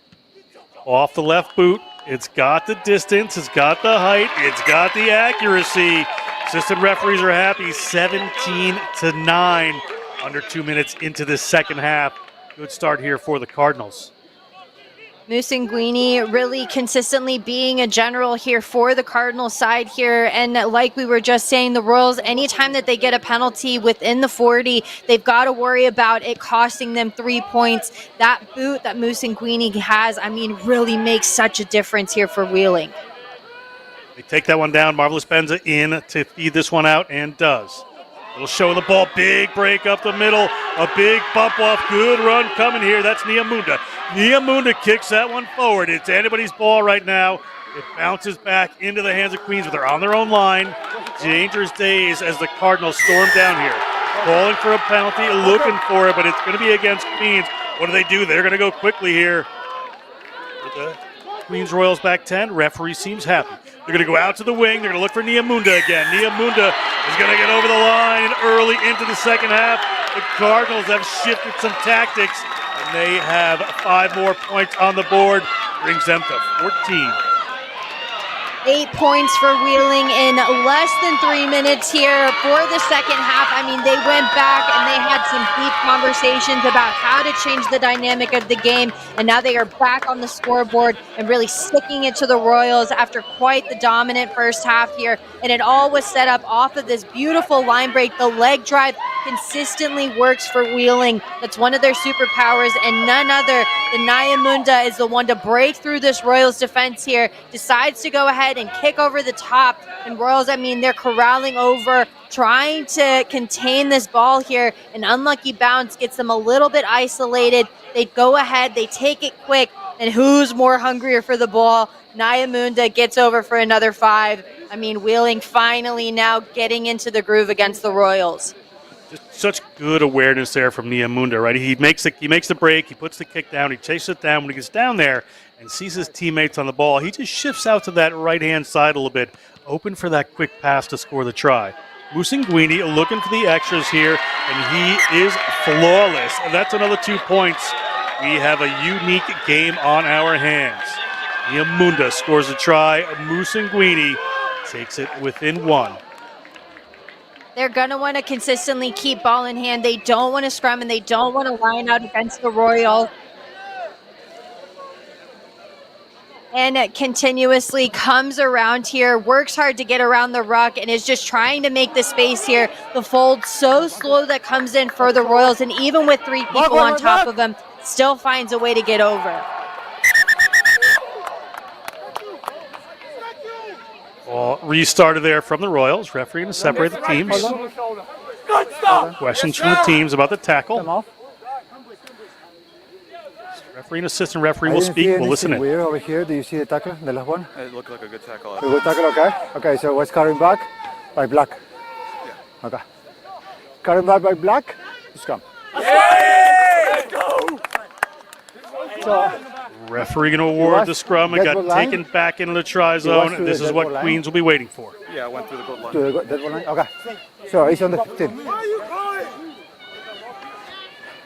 Off the left boot. It's got the distance. It's got the height. It's got the accuracy. Assistant referees are happy. 17-9. Under 2 minutes into the second half. Good start here for the Cardinals. Musanguini really consistently being a general here for the Cardinals side here. And like we were just saying, the Royals, anytime that they get a penalty within the 40, they've got to worry about it costing them 3 points. That boot that Musanguini has, I mean, really makes such a difference here for Wheeling. They take that one down. Marvelous Benza in to feed this one out, and does. Little show of the ball, big break up the middle, a big bump off, good run coming here. That's Niamunda. Niamunda kicks that one forward. It's anybody's ball right now. It bounces back into the hands of Queens, but they're on their own line. Dangerous days as the Cardinals storm down here. Calling for a penalty, looking for it, but it's going to be against Queens. What do? They're going to go quickly here. With the Queens Royals back 10. Referee seems happy. They're going to go out to the wing. They're going to look for Niamunda again. Niamunda is going to get over the line early into the second half. The Cardinals have shifted some tactics, and they have 5 more points on the board. Brings them to 14. 8 points for Wheeling in less than 3 minutes here for the second half. I mean, they went back and they had some deep conversations about how to change the dynamic of the game, and now they are back on the scoreboard and really sticking it to the Royals after quite the dominant first half here. And it all was set up off of this beautiful line break. The leg drive consistently works for Wheeling. That's one of their superpowers, and none other than Niamunda is the one to break through this Royals defense here, decides to go ahead and kick over the top. And Royals, I mean, they're corralling over, trying to contain this ball here. An unlucky bounce gets them a little bit isolated. They go ahead, they take it quick, and who's more hungrier for the ball? Niamunda gets over for another 5. I mean, Wheeling finally now getting into the groove against the Royals. Just such good awareness there from Niamunda, right? He makes the break, he puts the kick down, he chases it down. When he gets down there and sees his teammates on the ball, he just shifts out to that right-hand side a little bit, open for that quick pass to score the try. Musanguini looking for the extras here, and he is flawless. And that's another 2 points. We have a unique game on our hands. Niamunda scores a try. Musanguini takes it within 1. They're going to want to consistently keep ball in hand. They don't want to scrum, and they don't want to line out against the Royal. And it continuously comes around here, works hard to get around the ruck, and is just trying to make the space here. The fold so slow that comes in for the Royals, and even with 3 people on top of him, still finds a way to get over. Ball restarted there from the Royals. Referee to separate the teams. Questions from the teams about the tackle. Referee and assistant referee will speak. We'll listen in. Weird over here. Do you see the tackle, the last one? It looked like a good tackle. A good tackle, okay. Okay, so what's carrying back? By Black. Yeah. Okay. Carrying back by Black, scrum. Let's go! So, referee going to award the scrum. It got taken back into the try zone. This is what Queens will be waiting for. Yeah, I went through the goal line. To the dead ball line? Okay. So he's on the 15.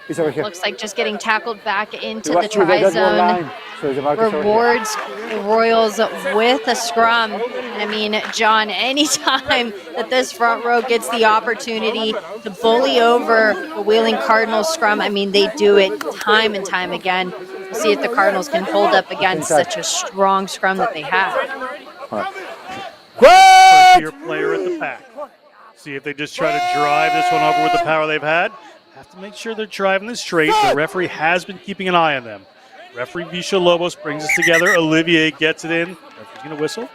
He's over here. Looks like just getting tackled back into He the try zone. So the marker's over here. Rewards the Royals with a scrum. And I mean, John, anytime that this front row gets the opportunity to bully over the Wheeling Cardinals scrum, I mean, they do it time and time again. We'll see if the Cardinals can hold up against such a strong scrum that they have. First-year player at the pack. See if they just try to drive this one over with the power they've had. Have to make sure they're driving this straight. The referee has been keeping an eye on them. Referee Visha Lobos brings us together. Olivier gets it in. Referee's going to whistle.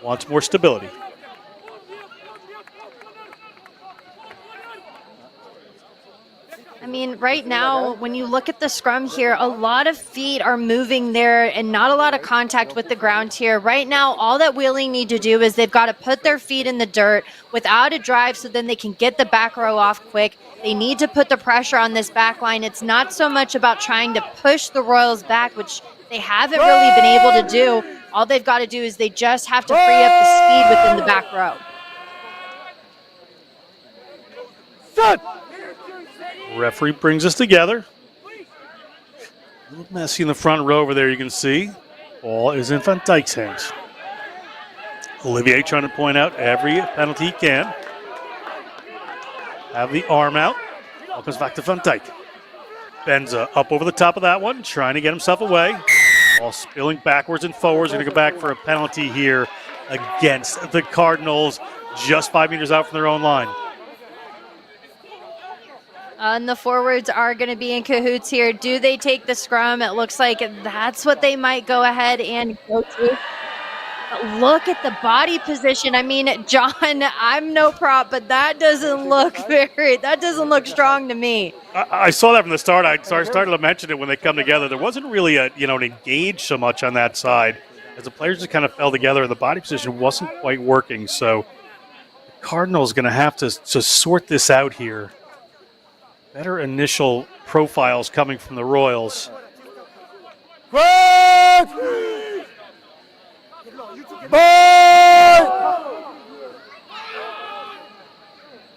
Wants more stability. I mean, right now, when you look at the scrum here, a lot of feet are moving there and not a lot of contact with the ground here. Right now, all that Wheeling need to do is they've got to put their feet in the dirt without a drive so then they can get the back row off quick. They need to put the pressure on this back line. It's not so much about trying to push the Royals back, which they haven't really been able to do. All they've got to do is they just have to free up the speed within the back row. Referee brings us together. A little messy in the front row over there, you can see. Ball is in Van Dijk's hands. Olivier trying to point out every penalty he can. Have the arm out. Ball comes back to Van Dijk. Benza up over the top of that one, trying to get himself away. Ball spilling backwards and forwards. Going to go back for a penalty here against the Cardinals, just 5 meters out from their own line. And the forwards are going to be in cahoots here. Do they take the scrum? It looks like that's what they might go ahead and go to. But look at the body position. I mean, John, I'm no prop, but that doesn't look strong to me. I saw that from the start. I started to mention it when they come together. There wasn't really an engage so much on that side as the players just kind of fell together and the body position wasn't quite working. So the Cardinals going to have to sort this out here. Better initial profiles coming from the Royals.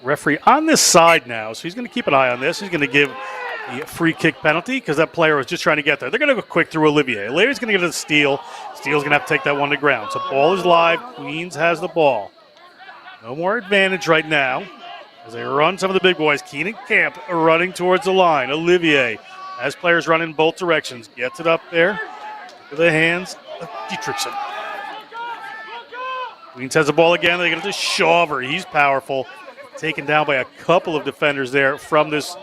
Referee on this side now, so he's going to keep an eye on this. He's going to give the free kick penalty because that player was just trying to get there. They're going to go quick through Olivier. Olivier's going to get a steal. Steele's going to have to take that one to ground. So ball is live. Queens has the ball. No more advantage right now. As they run some of the big boys, Keenan Camp running towards the line. Olivier, as players run in both directions, gets it up there to the hands of Dietrichson. Queens has the ball again. They get it to Shawver. He's powerful. Taken down by a couple of defenders there from this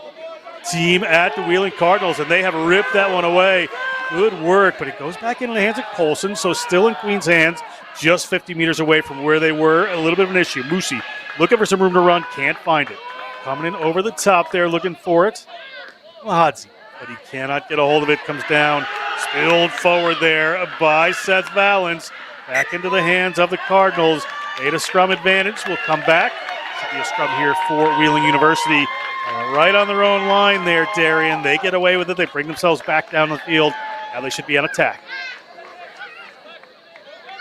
team at the Wheeling Cardinals, and they have ripped that one away. Good work, but it goes back into the hands of Colson, so still in Queens' hands, just 50 meters away from where they were. A little bit of an issue. Musi looking for some room to run, can't find it. Coming in over the top there, looking for it. Lahadzi, but he cannot get a hold of it. Comes down, spilled forward there by Seth Valens. Back into the hands of the Cardinals. They had a scrum advantage. Will come back. Should be a scrum here for Wheeling University. Right on their own line there, Darian. They get away with it. They bring themselves back down the field. Now they should be on attack.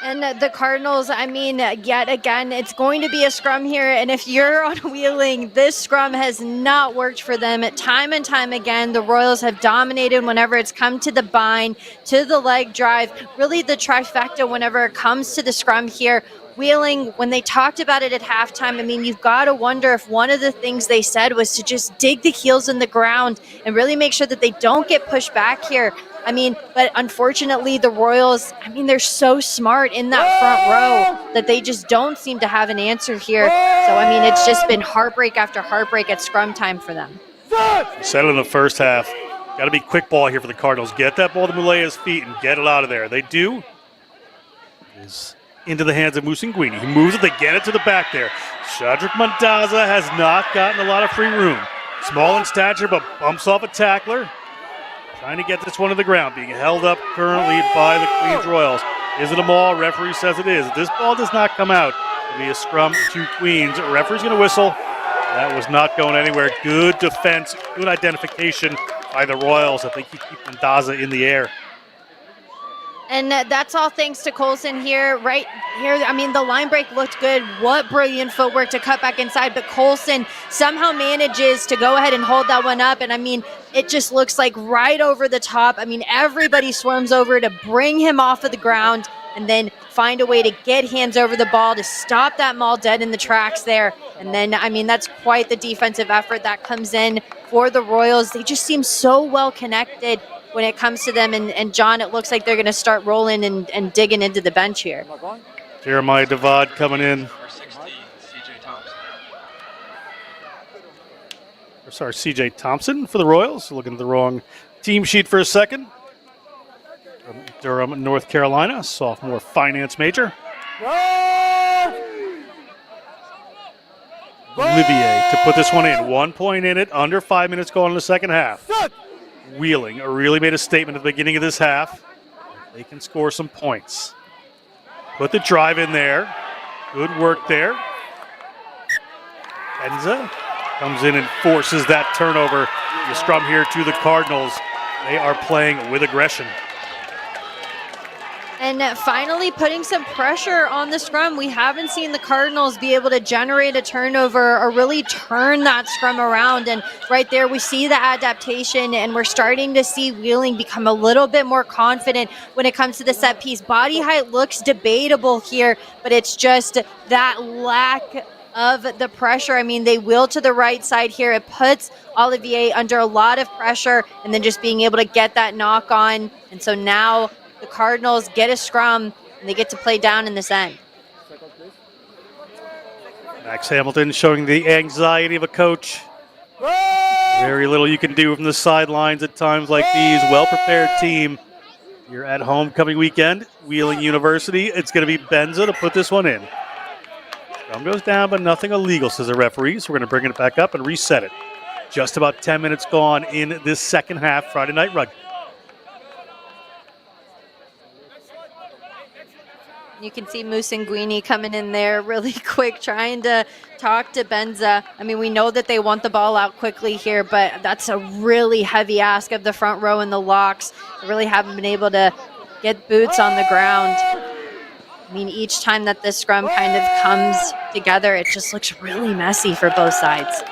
And the Cardinals, I mean, yet again, it's going to be a scrum here. And if you're on Wheeling, this scrum has not worked for them. Time and time again, the Royals have dominated whenever it's come to the bind, to the leg drive, really the trifecta whenever it comes to the scrum here. Wheeling, when they talked about it at halftime, I mean, you've got to wonder if one of the things they said was to just dig the heels in the ground and really make sure that they don't get pushed back here. I mean, but unfortunately, the Royals, I mean, they're so smart in that front row that they just don't seem to have an answer here. So, I mean, it's just been heartbreak after heartbreak at scrum time for them. Said it in the first half. Got to be quick ball here for the Cardinals. Get that ball to Mulea's feet and get it out of there. They do. It is into the hands of Musinguini. He moves it. They get it to the back there. Shadrick Mondaza has not gotten a lot of free room. Small in stature, but bumps off a tackler. Trying to get this one to the ground. Being held up currently by the Queens Royals. Is it a maul? Referee says it is. If this ball does not come out, it'll be a scrum to Queens. Referee's going to whistle. That was not going anywhere. Good defense, good identification by the Royals. I think he keep Mendaza in the air. And that's all thanks to Colson here, right here. I mean, the line break looked good. What brilliant footwork to cut back inside. But Colson somehow manages to go ahead and hold that one up. And I mean, it just looks like right over the top. I mean, everybody swarms over to bring him off of the ground and then find a way to get hands over the ball to stop that maul dead in the tracks there. And then, I mean, that's quite the defensive effort that comes in for the Royals. They just seem so well connected when it comes to them. And John, it looks like they're going to start rolling and digging into the bench here. Jeremiah Devad coming in. Sorry, CJ Thompson for the Royals. Looking at the wrong team sheet for a second. From Durham, North Carolina, sophomore finance major. Olivier to put this one in. 1 point in it, under 5 minutes going in the second half. Wheeling really made a statement at the beginning of this half. They can score some points. Put the drive in there. Good work there. Enza comes in and forces that turnover. The scrum here to the Cardinals. They are playing with aggression. And finally putting some pressure on the scrum. We haven't seen the Cardinals be able to generate a turnover or really turn that scrum around. And right there we see the adaptation, and we're starting to see Wheeling become a little bit more confident when it comes to the set piece. Body height looks debatable here, but it's just that lack of the pressure. I mean, they wheel to the right side here. It puts Olivier under a lot of pressure, and then just being able to get that knock on. And so now the Cardinals get a scrum, and they get to play down in this end. Max Hamilton showing the anxiety of a coach. Very little you can do from the sidelines at times like these. Well-prepared team. You're at homecoming weekend, Wheeling University. It's going to be Benza to put this one in. Scrum goes down, but nothing illegal, says the referee. So we're going to bring it back up and reset it. Just about 10 minutes gone in this second half, Friday Night Rugby. You can see Musanguini coming in there really quick, trying to talk to Benza. I mean, we know that they want the ball out quickly here, but that's a really heavy ask of the front row and the locks. They really haven't been able to get boots on the ground. I mean, each time that this scrum kind of comes together, it just looks really messy for both sides.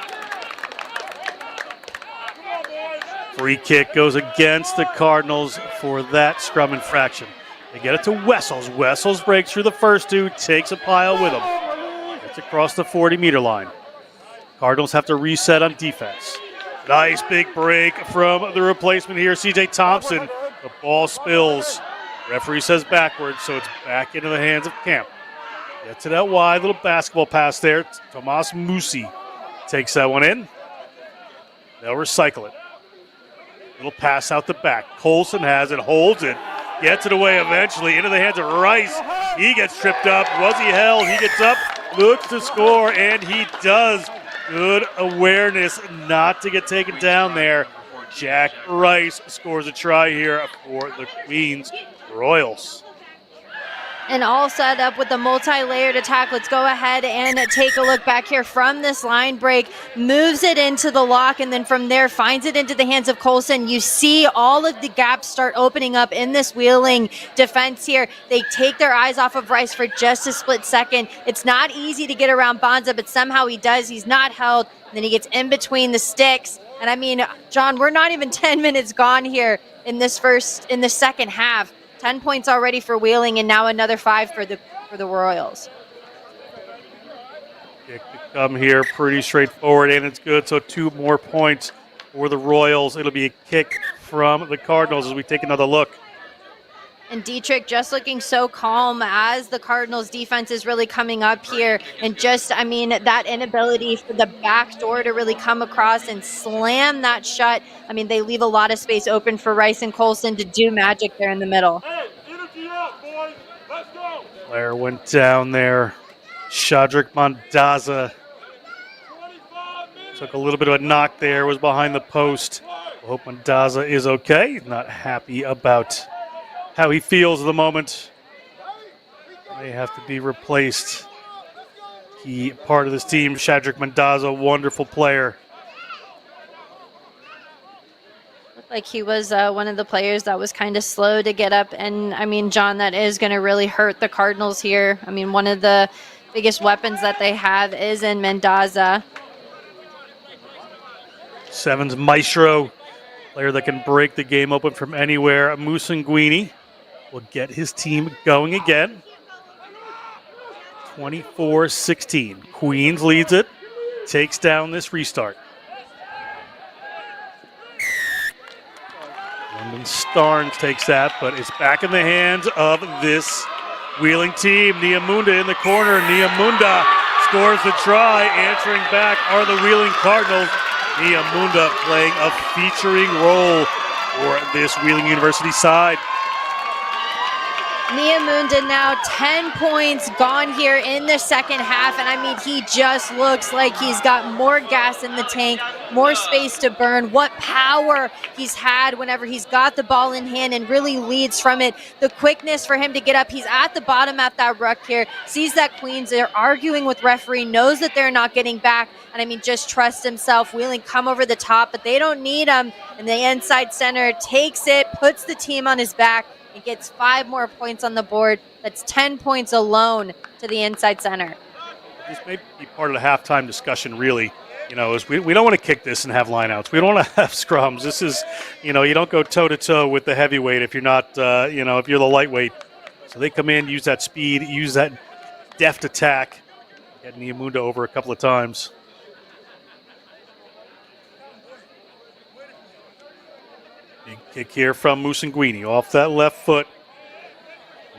Free kick goes against the Cardinals for that scrum infraction. They get it to Wessels. Wessels breaks through the first two, takes a pile with him. Gets across the 40-meter line. Cardinals have to reset on defense. Nice big break from the replacement here, CJ Thompson. The ball spills. Referee says backwards, so it's back into the hands of Camp. Gets it out wide, little basketball pass there. Tomas Musi takes that one in. They'll recycle it. Little pass out the back. Colson has it, holds it. Gets it away eventually into the hands of Rice. He gets tripped up. Was he held? He gets up, looks to score, and he does. Good awareness not to get taken down there. Jack Rice scores a try here for the Queens Royals. And all set up with the multi-layered attack. Let's go ahead and take a look back here from this line break. Moves it into the lock, and then from there finds it into the hands of Colson. You see all of the gaps start opening up in this Wheeling defense here. They take their eyes off of Rice for just a split second. It's not easy to get around Bonza, but somehow he does. He's not held. And then he gets in between the sticks. And I mean, John, we're not even 10 minutes gone here in the second half. 10 points already for Wheeling, and now another 5 for the Royals. Kick to come here, pretty straightforward, and it's good. So 2 more points for the Royals. It'll be a kick from the Cardinals as we take another look. And Dietrich just looking so calm as the Cardinals defense is really coming up here. And just, I mean, that inability for the back door to really come across and slam that shut. I mean, they leave a lot of space open for Rice and Colson to do magic there in the middle. Hey, energy up, boys. Let's go. Player went down there. Shadrick Mondaza Took a little bit of a knock there, was behind the post. I hope Mendoza is okay. Not happy about how he feels at the moment. May have to be replaced. Key part of this team, Shadrick Mendoza, wonderful player. Looked like he was one of the players that was kind of slow to get up. And, I mean, John, that is going to really hurt the Cardinals here. I mean, one of the biggest weapons that they have is in Mendoza. Sevens maestro, player that can break the game open from anywhere. Musanguini will get his team going again. 24-16. Queens leads it, takes down this restart. London Starnes takes that, but it's back in the hands of this Wheeling team. Niamunda in the corner. Niamunda scores the try. Answering back are the Wheeling Cardinals. Niamunda playing a featuring role for this Wheeling University side. Niamunda now 10 points gone here in the second half. And I mean, he just looks like he's got more gas in the tank, more space to burn. What power he's had whenever he's got the ball in hand and really leads from it. The quickness for him to get up. He's at the bottom at that ruck here. Sees that Queens, they're arguing with referee, knows that they're not getting back. And I mean, just trust himself. Wheeling come over the top, but they don't need him. And the inside center takes it, puts the team on his back. He gets 5 more points on the board. That's 10 points alone to the inside center. This may be part of the halftime discussion, really. You know, is we don't want to kick this and have lineouts. We don't want to have scrums. This is, you know, you don't go toe-to-toe with the heavyweight if you're not, you know, if you're the lightweight. So they come in, use that speed, use that deft attack. Get Niamunda over a couple of times. Big kick here from Musanguini off that left foot.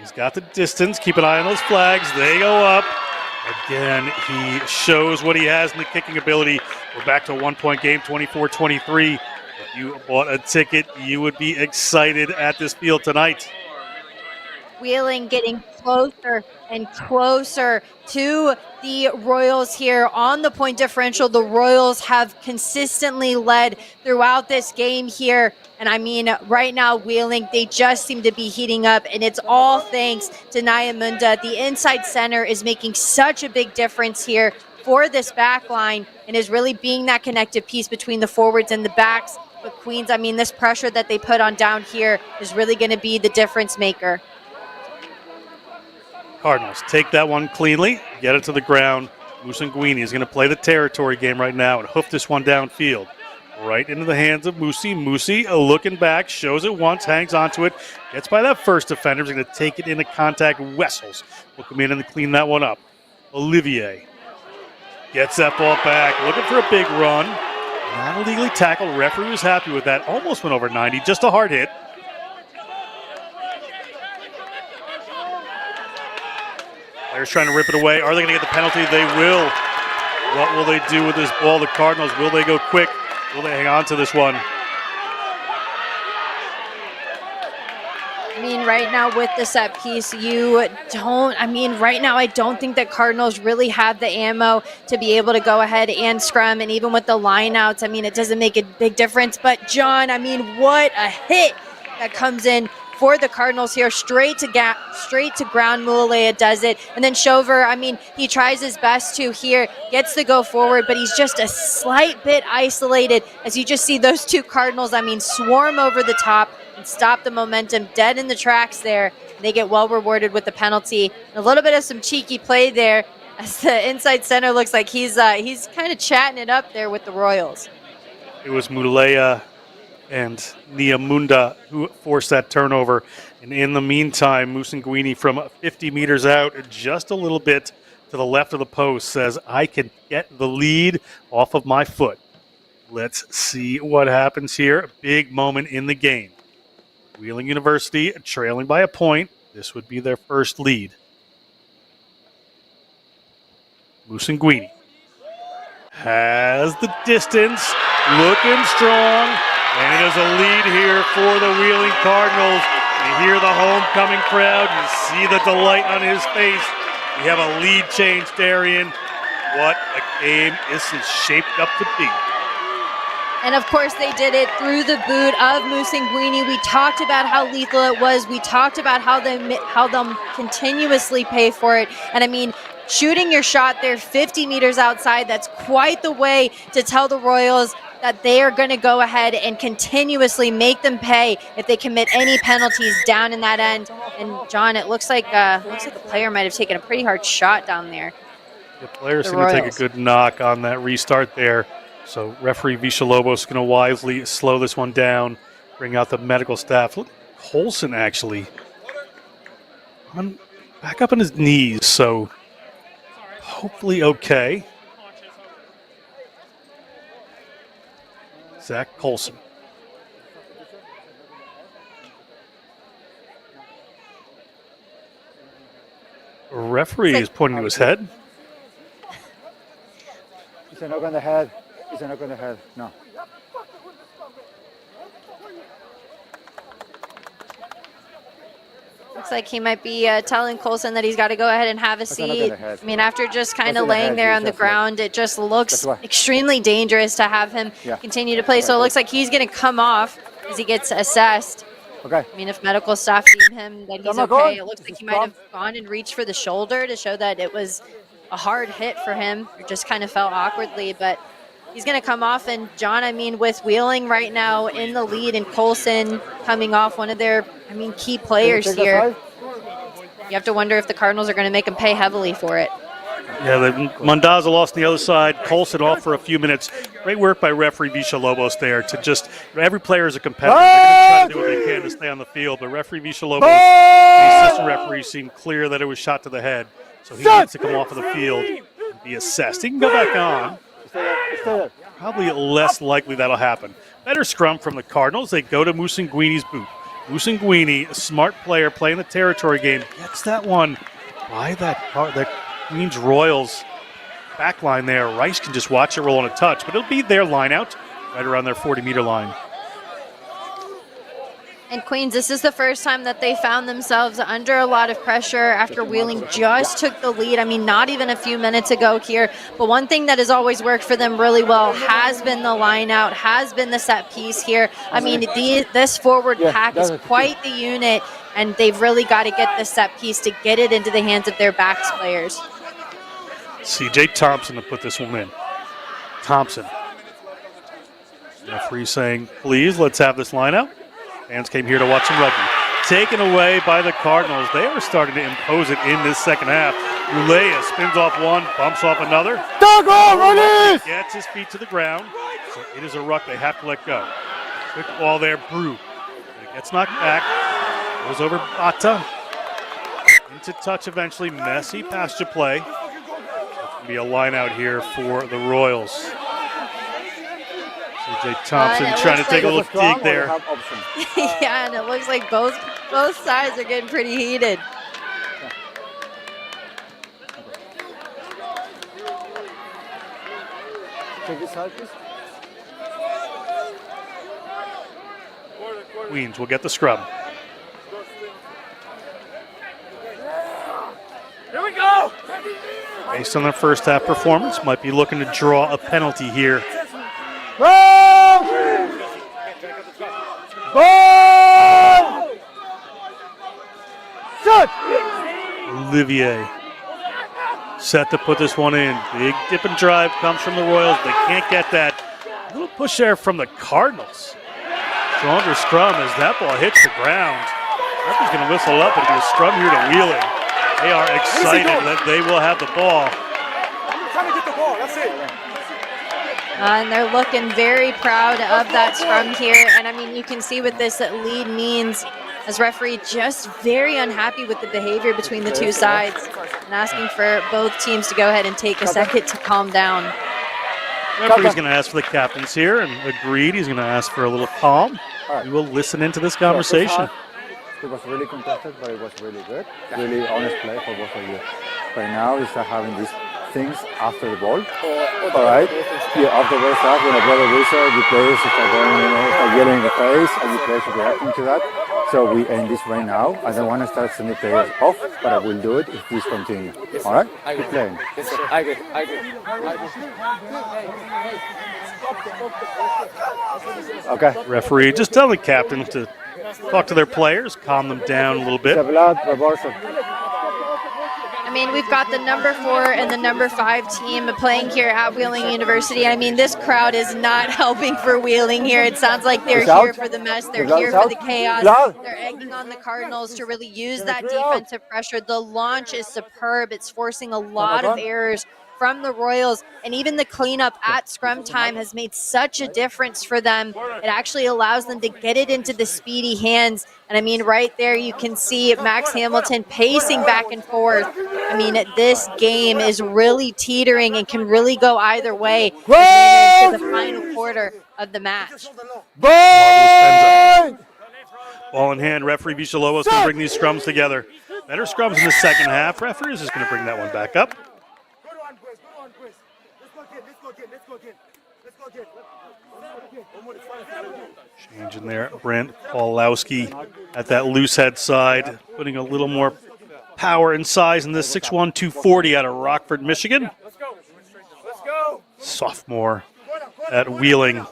He's got the distance. Keep an eye on those flags. They go up. Again, he shows what he has in the kicking ability. We're back to a 1-point game, 24-23. If you bought a ticket, you would be excited at this field tonight. Wheeling getting closer and closer to the Royals here on the point differential. The Royals have consistently led throughout this game here. And I mean, right now, Wheeling, they just seem to be heating up, and it's all thanks to Niamunda. The inside center is making such a big difference here for this back line and is really being that connective piece between the forwards and the backs. But Queens, I mean, this pressure that they put on down here is really going to be the difference maker. Cardinals take that one cleanly, get it to the ground. Musanguini is going to play the territory game right now and hoof this one downfield. Right into the hands of Musi. Musi looking back, shows it once, hangs onto it, gets by that first defender. He's going to take it into contact. Wessels will come in and clean that one up. Olivier gets that ball back, looking for a big run. Not illegally tackled. Referee was happy with that. Almost went over 90, just a hard hit. Players trying to rip it away. Are they going to get the penalty? They will. What will they do with this ball? The Cardinals, will they go quick? Will they hang on to this one? I mean, right now with the set piece, right now I don't think that Cardinals really have the ammo to be able to go ahead and scrum. And even with the lineouts, I mean, it doesn't make a big difference. But John, I mean, what a hit that comes in for the Cardinals here, straight to ground. Mulalea does it. And then Shover, I mean, he tries his best to here, gets to go forward, but he's just a slight bit isolated as you just see those two Cardinals, I mean, swarm over the top and stop the momentum dead in the tracks there. They get well rewarded with the penalty. A little bit of some cheeky play there as the inside center looks like he's kind of chatting it up there with the Royals. It was Mulalea and Niamunda who forced that turnover. And in the meantime, Musanguini from 50 meters out, just a little bit to the left of the post, says, I can get the lead off of my foot. Let's see what happens here. A big moment in the game. Wheeling University trailing by a point. This would be their first lead. Musanguini has the distance, looking strong. And it is a lead here for the Wheeling Cardinals. You hear the homecoming crowd. You see the delight on his face. We have a lead change, Darian. what a game this is shaped up to be. And of course, they did it through the boot of Musinguini. We talked about how lethal it was. We talked about how they'll continuously pay for it. And I mean, shooting your shot there 50 meters outside, that's quite the way to tell the Royals that they are going to go ahead and continuously make them pay if they commit any penalties down in that end. And John, it looks like the player might have taken a pretty hard shot down there. The players seem to take a good knock on that restart there. So referee Villalobos is going to wisely slow this one down, bring out the medical staff. Look, Colson actually back up on his knees, so hopefully okay. Zach Colson. Referee is pointing to his head. It's a knock on the head. It's a knock on the head. No. Looks like he might be telling Colson that he's got to go ahead and have a seat. I mean, after just kind of laying there on the ground, it just looks extremely dangerous to have him continue to play. So it looks like he's going to come off as he gets assessed. Okay. I mean, if medical staff deem him that he's okay, it looks like he might have gone and reached for the shoulder to show that it was a hard hit for him. It just kind of fell awkwardly, but he's going to come off. And John, I mean, with Wheeling right now in the lead and Colson coming off, one of their, I mean, key players here, you have to wonder if the Cardinals are going to make him pay heavily for it. Yeah, the Mondaza lost on the other side. Colson off for a few minutes. Great work by referee Villalobos there to just, every player is a competitor. They're going to try to do what they can to stay on the field, but referee Villalobos, the assistant referee, seemed clear that it was shot to the head. So he needs to come off of the field and be assessed. He can go back on. Probably less likely that'll happen. Better scrum from the Cardinals. They go to Musinguini's boot. Musinguini, a smart player playing the territory game, gets that one by that Queens Royals back line there. Rice can just watch it roll on a touch, but it'll be their line out right around their 40-meter line. And Queens, this is the first time that they found themselves under a lot of pressure after Wheeling just took the lead. I mean, not even a few minutes ago here. But one thing that has always worked for them really well has been the line out, has been the set piece here. I mean, this forward pack is quite the unit, and they've really got to get the set piece to get it into the hands of their backs players. C.J. Thompson to put this one in. Thompson. Referee saying, please, let's have this line out. Fans came here to watch some rugby. Taken away by the Cardinals. They are starting to impose it in this second half. Ulea spins off one, bumps off another. Gets his feet to the ground. So it is a ruck they have to let go. Quick ball there, Brew. It gets knocked back. Goes over Bata. Into touch eventually. Messy pasture play. It's going to be a line out here for the Royals. C.J. Thompson trying to take a little dig there. Yeah, and it looks like both sides are getting pretty heated. Take this side, please. Queens will get the scrub. Here we go! Based on their first half performance, might be looking to draw a penalty here. Olivier set to put this one in. Big dip and drive comes from the Royals. They can't get that. A little push there from the Cardinals. Stronger scrum as that ball hits the ground. Referee's going to whistle up and do a scrum here to Wheeling. They are excited that they will have the ball. Trying to get the ball, that's it. And they're looking very proud of that scrum here. And I mean, you can see what this lead means as referee just very unhappy with the behavior between the two sides and asking for both teams to go ahead and take a second to calm down. Referee's going to ask for the captains here and agreed. He's going to ask for a little calm. We will listen into this conversation. It was really contested, but it was really good. Really honest play for both of you. Right now, we start having these things after the ball. All right? Yeah, after the stuff, when a brother whistle, the players start going, start yelling in the face, and the players are reacting to that. So we end this right now. I don't want to start sending players off, but I will do it if this continues. All right? Keep playing. Yes, sir. I agree. Okay. Referee just tell the captain to talk to their players, calm them down a little bit. I mean, we've got the number 4 and the number 5 team playing here at Wheeling University. I mean, this crowd is not helping for Wheeling here. It sounds like they're here for the mess. They're here for the chaos. They're egging on the Cardinals to really use that defensive pressure. The launch is superb. It's forcing a lot of errors from the Royals, and even the cleanup at scrum time has made such a difference for them. It actually allows them to get it into the speedy hands. And I mean, right there you can see Max Hamilton pacing back and forth. I mean, this game is really teetering and can really go either way into the final quarter of the match. Ball in hand, referee Villalobos going to bring these scrums together. Better scrums in the second half. Referee is just going to bring that one back up. Change in there. Brent Paulowski at that loose head side, putting a little more power and size in this 6'1", 240 out of Rockford, Michigan. Sophomore at Wheeling.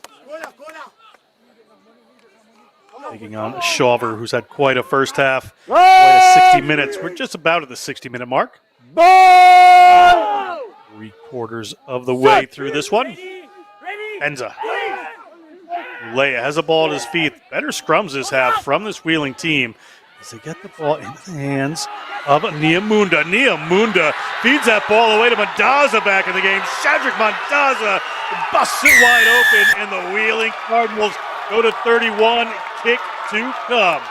Taking on Shawver, who's had quite a first half, quite a 60 minutes. We're just about at the 60-minute mark. 3/4 of the way through this one. Enza. Leia has a ball at his feet. Better scrums this half from this Wheeling team as they get the ball into the hands of Niamunda. Niamunda feeds that ball away to Mendoza back in the game. Shadrick Mendoza busts it wide open, and the Wheeling Cardinals go to 31. Kick to come.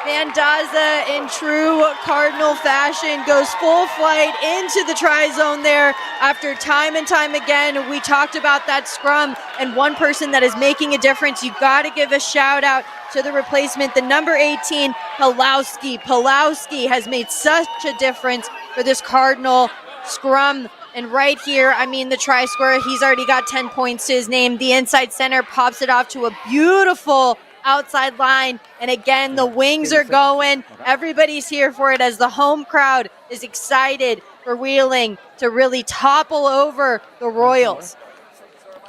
Mendoza, in true Cardinal fashion, goes full flight into the try zone there after time and time again. We talked about that scrum and one person that is making a difference. You got to give a shout out to the replacement, the number 18, Pulowski. Pulowski has made such a difference for this Cardinal scrum. And right here, I mean, the try scorer, he's already got 10 points to his name. The inside center pops it off to a beautiful outside line, and again the wings are going. Everybody's here for it as the home crowd is excited for Wheeling to really topple over the Royals.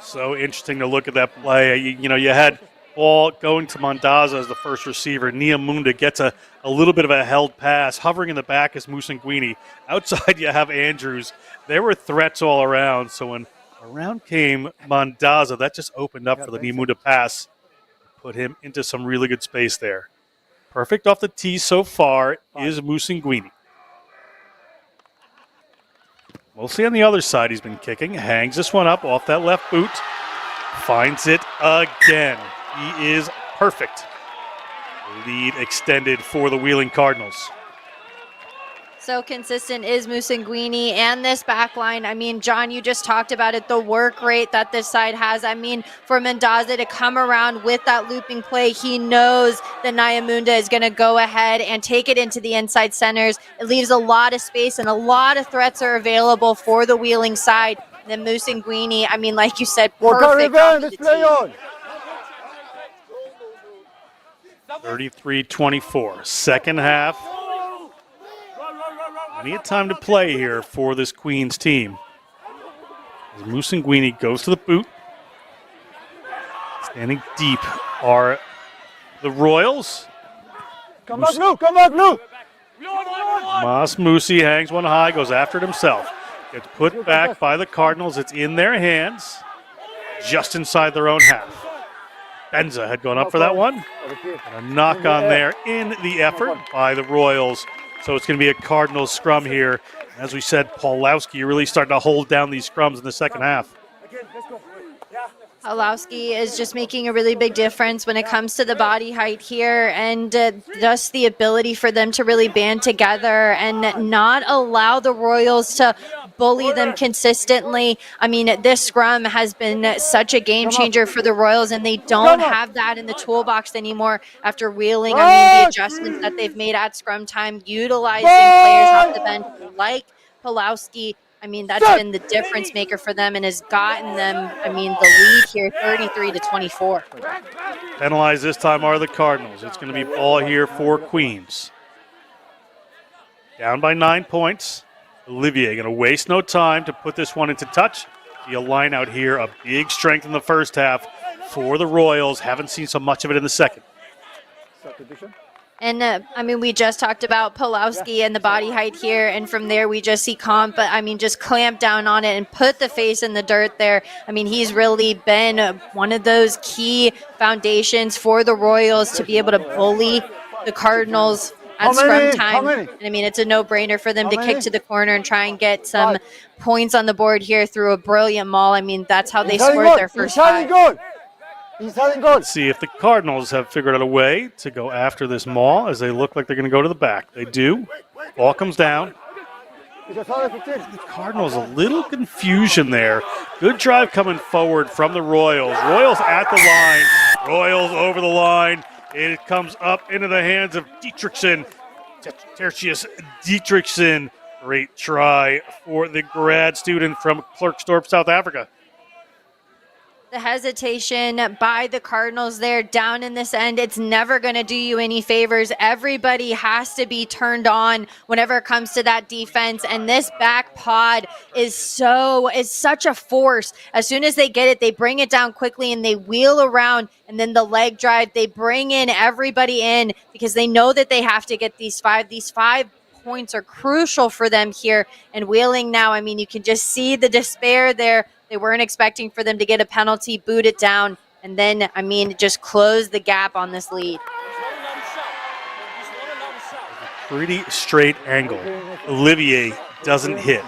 So interesting to look at that play. You had ball going to Mendoza as the first receiver. Niamunda gets a little bit of a held pass. Hovering in the back is Musanguini. Outside you have Andrews. There were threats all around, so when around came Mendoza, that just opened up for the Niamunda pass. Put him into some really good space there. Perfect off the tee so far is Musanguini. Mostly on the other side he's been kicking. Hangs this one up off that left boot. Finds it again. He is perfect. Lead extended for the Wheeling Cardinals. So consistent is Musanguini and this back line. I mean, John, you just talked about it, the work rate that this side has. I mean, for Mendoza to come around with that looping play, he knows that Niamunda is going to go ahead and take it into the inside centers. It leaves a lot of space and a lot of threats are available for the Wheeling side. And then Musanguini, I mean, like you said, perfect off the tee. 33-24. Second half. Plenty of time to play here for this Queens team. As Musanguini goes to the boot. Standing deep are the Royals. Come back, Luke! Come back, Luke! Mas Musi hangs one high, goes after it himself. Gets put back by the Cardinals. It's in their hands, just inside their own half. Benza had gone up for that one. And a knock on there in the effort by the Royals. So it's going to be a Cardinals scrum here. As we said, Paulowski really starting to hold down these scrums in the second half. Paulowski is just making a really big difference when it comes to the body height here and just the ability for them to really band together and not allow the Royals to bully them consistently. I mean, this scrum has been such a game changer for the Royals, and they don't have that in the toolbox anymore after Wheeling. I mean, the adjustments that they've made at scrum time, utilizing players off the bench like Pulowski. I mean, that's been the difference maker for them and has gotten them, I mean, the lead here, 33-24. Penalized this time are the Cardinals. It's going to be ball here for Queens. Down by 9 points. Olivier going to waste no time to put this one into touch. Be a line out here, a big strength in the first half for the Royals. Haven't seen so much of it in the second. And, I mean, we just talked about Pulowski and the body height here, and from there we just see Comp, but, I mean, just clamp down on it and put the face in the dirt there. I mean, he's really been one of those key foundations for the Royals to be able to bully the Cardinals at scrum time. And, I mean, it's a no-brainer for them to kick to the corner and try and get some points on the board here through a brilliant maul. I mean, that's how they scored their first 5. Let's see if the Cardinals have figured out a way to go after this maul as they look like they're going to go to the back. They do. Ball comes down. The Cardinals, a little confusion there. Good drive coming forward from the Royals. Royals at the line. Royals over the line. It comes up into the hands of Dietrichson. Tertius Dietrichson. Great try for the grad student from Klerksdorp, South Africa. The hesitation by the Cardinals there down in this end, it's never going to do you any favors. Everybody has to be turned on whenever it comes to that defense, and this back pod is such a force. As soon as they get it, they bring it down quickly and they wheel around, and then the leg drive, they bring in everybody in because they know that they have to get these 5. These 5 points are crucial for them here. And Wheeling now, I mean, you can just see the despair there. They weren't expecting for them to get a penalty, boot it down, and then, I mean, just close the gap on this lead. Pretty straight angle. Olivier doesn't hit.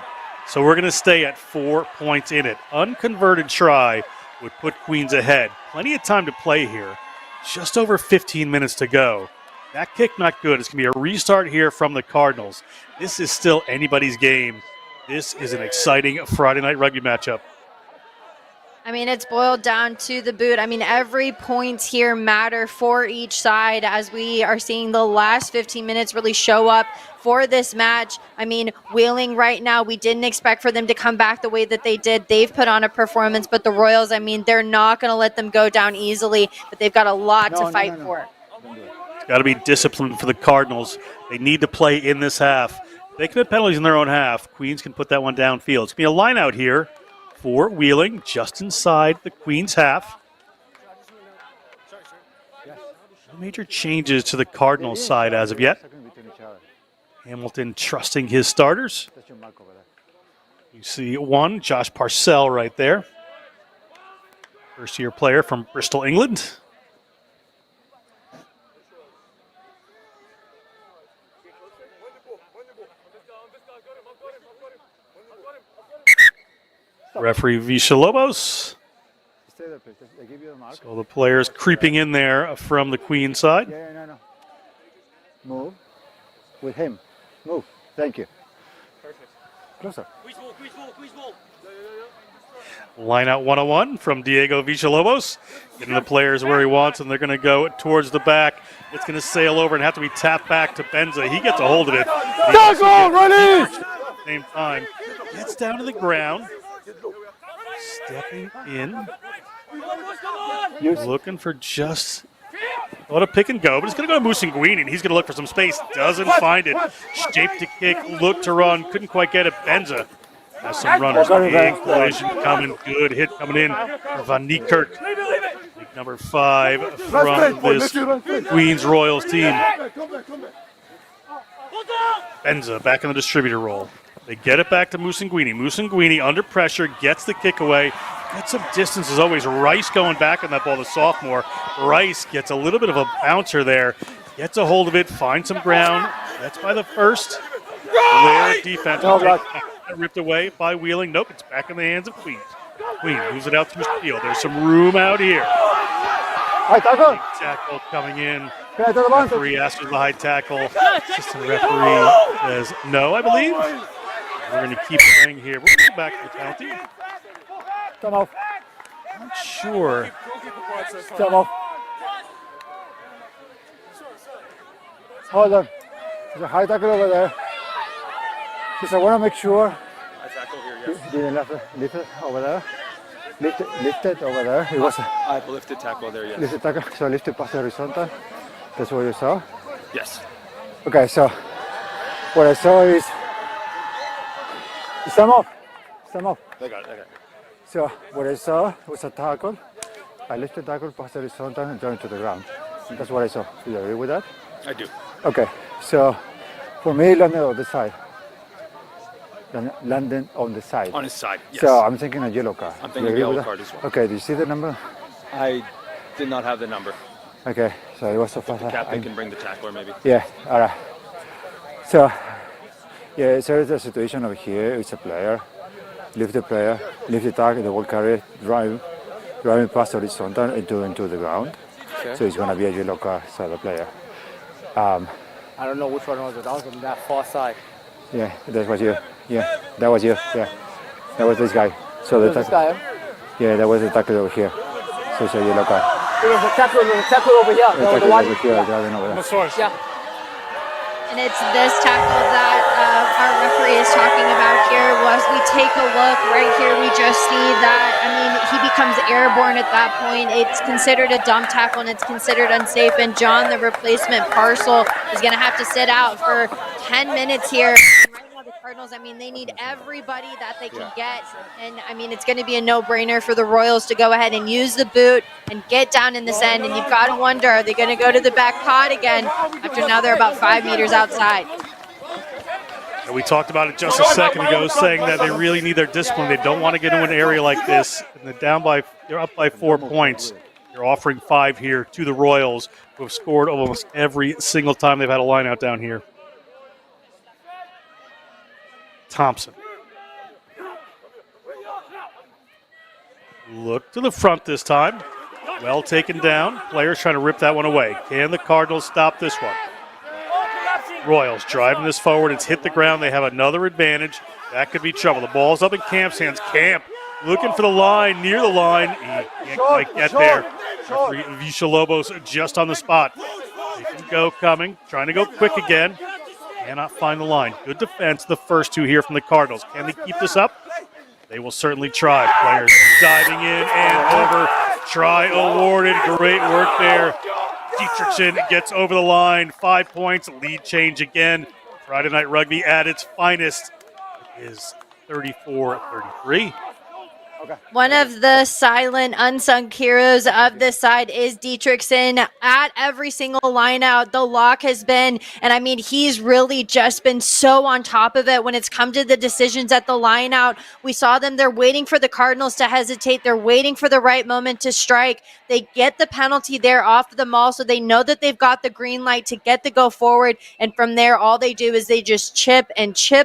So we're going to stay at 4 points in it. Unconverted try would put Queens ahead. Plenty of time to play here. Just over 15 minutes to go. That kick not good. It's going to be a restart here from the Cardinals. This is still anybody's game. This is an exciting Friday night rugby matchup. I mean, it's boiled down to the boot. I mean, every point here matter for each side as we are seeing the last 15 minutes really show up for this match. I mean, Wheeling right now, we didn't expect for them to come back the way that they did. They've put on a performance, but the Royals, I mean, they're not going to let them go down easily, but they've got a lot to fight for. It's got to be disciplined for the Cardinals. They need to play in this half. They commit penalties in their own half. Queens can put that one downfield. It's going to be a line out here for Wheeling, just inside the Queens half. No major changes to the Cardinals side as of yet. Hamilton trusting his starters. You see one, Josh Parcell right there. First-year player from Bristol, England. Referee Villalobos. So the players creeping in there from the Queen side. No. Move. With him. Move. Thank you. Perfect. Closer. Line out 101 from Diego Villalobos. Getting the players where he wants, and they're going to go towards the back. It's going to sail over and have to be tapped back to Benza. He gets a hold of it. Go, ready! At the same time, gets down to the ground. Stepping in. Looking for just what a pick and go, but he's going to go to Musanguini, and he's going to look for some space. Doesn't find it. Shape to kick, look to run, couldn't quite get it. Benza has some runners. Big collision coming, good hit coming in for Van Niekerk. Number 5 from this Queens Royals team. Benza back in the distributor role. They get it back to Musanguini. Musanguini under pressure, gets the kick away. Gets some distance as always. Rice going back on that ball, the sophomore. Rice gets a little bit of a bouncer there. Gets a hold of it, finds some ground. That's by the first. Blair defense. Ripped away by Wheeling. Nope, it's back in the hands of Queens. Queen moves it out to the field. There's some room out here. Big tackle coming in. Referee asks for the high tackle. Assistant referee says no, I believe. We're going to keep playing here. We're going to go back to the penalty. Come off. Not sure. Come off. Hold on. There's a high tackle over there. Just I want to make sure. High tackle here. Didn't lift it over there. Lifted over there. It was I lifted tackle there, yes. lifted tackle. So lifted past the horizontal. That's what you saw. Yes. Okay, so what I saw is stand up. I got it. So what I saw was a tackle. I lifted tackle past the horizontal and down to the ground. That's what I saw. Do you agree with that? I do. Okay, so for me, landed on the side. Landed on the side. On his side, yes. So I'm thinking a yellow card. I'm Do you thinking agree yellow with card that? as well. Okay, do you see the number? I did not have the number. Okay, so it was so fast. The captain can bring the tackler maybe. Yeah, all right. So, yeah, so the situation over here, it's a player, lift the tag, the ball carrier, driving past horizontal into the ground. Okay. So it's going to be a yellow card, so the player. I don't know which one was it. That was on that far side. Yeah, that was you. Yeah, that was you. Yeah, that was this guy. So the This guy. yeah, that was the tackle over here. So it's a yellow card. There was a tackle over here. The tackle over here, driving over there. Yeah. And it's this tackle that our referee is talking about here. As we take a look right here, we just see that, I mean, he becomes airborne at that point. It's considered a dump tackle and it's considered unsafe. And John, the replacement parcel, is going to have to sit out for 10 minutes here. Right now, the Cardinals, I mean, they need everybody that they can get. And, I mean, it's going to be a no-brainer for the Royals to go ahead and use the boot and get down in this end. And you've got to wonder, are they going to go to the back pod again after now they're about 5 meters outside? And we talked about it just a second ago, saying that they really need their discipline. They don't want to get into an area like this. And they're up by 4 points. They're offering 5 here to the Royals, who have scored almost every single time they've had a line out down here. Thompson. Look to the front this time. Well taken down. Players trying to rip that one away. Can the Cardinals stop this one? Royals driving this forward. It's hit the ground. They have another advantage. That could be trouble. The ball's up in Camp's hands. Camp looking for the line, near the line. He can't quite get there. Referee Villalobos just on the spot. They can go coming. Trying to go quick again. Cannot find the line. Good defense, the first two here from the Cardinals. Can they keep this up? They will certainly try. Players diving in and over. Try awarded. Great work there. Dietrichson gets over the line. 5 points. Lead change again. Friday Night Rugby at its finest is 34-33. One of the silent, unsung heroes of this side is Dietrichson. At every single line out, the lock has been, and I mean, he's really just been so on top of it when it's come to the decisions at the line out. We saw them, they're waiting for the Cardinals to hesitate. They're waiting for the right moment to strike. They get the penalty there off the maul, so they know that they've got the green light to get the go forward. And from there, all they do is they just chip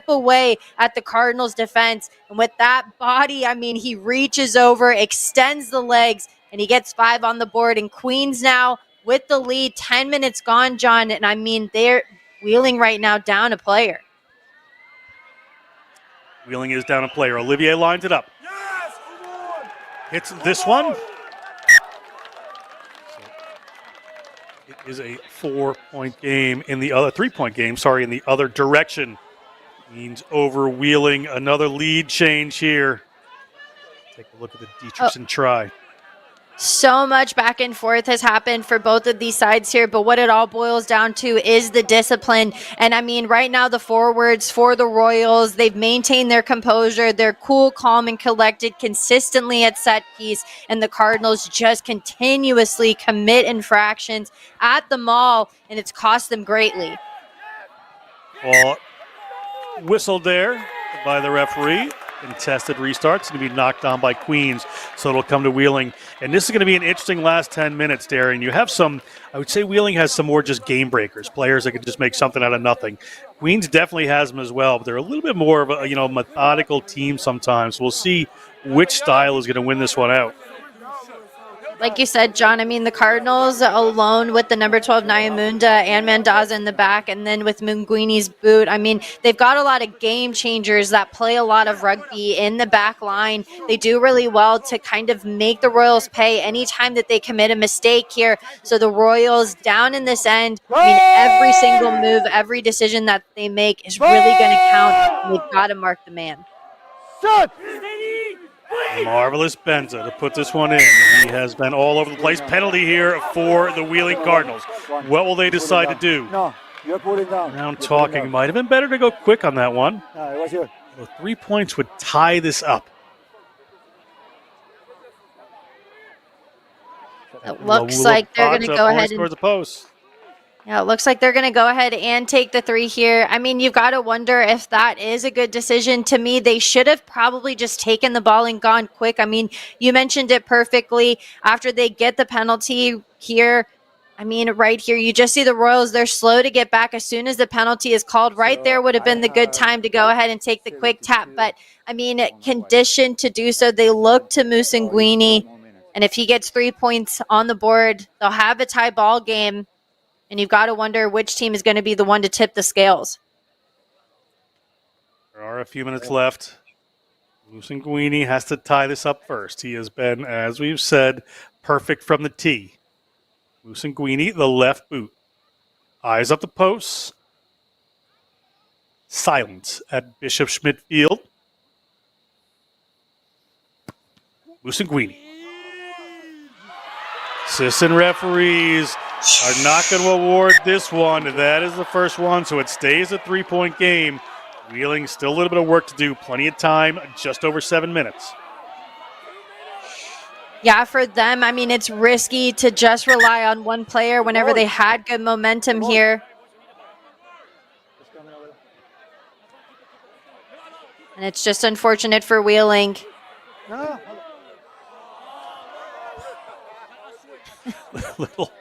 away at the Cardinals defense. And with that body, I mean, he reaches over, extends the legs, and he gets 5 on the board. And Queens now with the lead, 10 minutes gone, John. And I mean, they're wheeling right now down a player. Wheeling is down a player. Olivier lines it up. Hits this one. It is a 4-point game in the other 3-point game, in the other direction. Means over wheeling, another lead change here. Take a look at the Dietrichson try. So much back and forth has happened for both of these sides here, but what it all boils down to is the discipline. And I mean, right now the forwards for the Royals, they've maintained their composure. They're cool, calm, and collected consistently at set piece. And the Cardinals just continuously commit infractions at the maul, and it's cost them greatly. Well, whistled there by the referee. Contested restarts going to be knocked down by Queens, so it'll come to Wheeling. And this is going to be an interesting last 10 minutes, Darren. You have some, I would say Wheeling has some more just game breakers, players that can just make something out of nothing. Queens definitely has them as well, but they're a little bit more of a methodical team sometimes. We'll see which style is going to win this one out. Like you said, John, I mean, the Cardinals alone with the number 12 Nyamunda and Mendoza in the back, and then with Munguini's boot, I mean, they've got a lot of game changers that play a lot of rugby in the back line. They do really well to kind of make the Royals pay anytime that they commit a mistake here. So the Royals down in this end, I mean, every single move, every decision that they make is really going to count. They've got to mark the man. Marvelous Benza to put this one in. He has been all over the place. Penalty here for the Wheeling Cardinals. What will they decide to do? No, you're putting down. Now talking. Might have been better to go quick on that one. No, it was you. Well, 3 points would tie this up. It looks like they're going to go ahead towards the post. Yeah, it looks like they're going to go ahead and take the 3 here. I mean, you've got to wonder if that is a good decision. To me, they should have probably just taken the ball and gone quick. I mean, you mentioned it perfectly. After they get the penalty here, I mean, right here, you just see the Royals. They're slow to get back as soon as the penalty is called. Right there would have been the good time to go ahead and take the quick tap. But, I mean, conditioned to do so, they look to Musanguini. And if he gets 3 points on the board, they'll have a tie ball game. And you've got to wonder which team is going to be the one to tip the scales. There are a few minutes left. Musanguini has to tie this up first. He has been, as we've said, perfect from the tee. Musanguini, the left boot. Eyes up the posts. Silence at Bishop Schmidt Field. Musanguini. Assistant referees are not going to award this one. That is the first one, so it stays a 3-point game. Wheeling, still a little bit of work to do. Plenty of time, just over 7 minutes. Yeah, for them, I mean, it's risky to just rely on one player whenever they had good momentum here. And it's just unfortunate for Wheeling. Little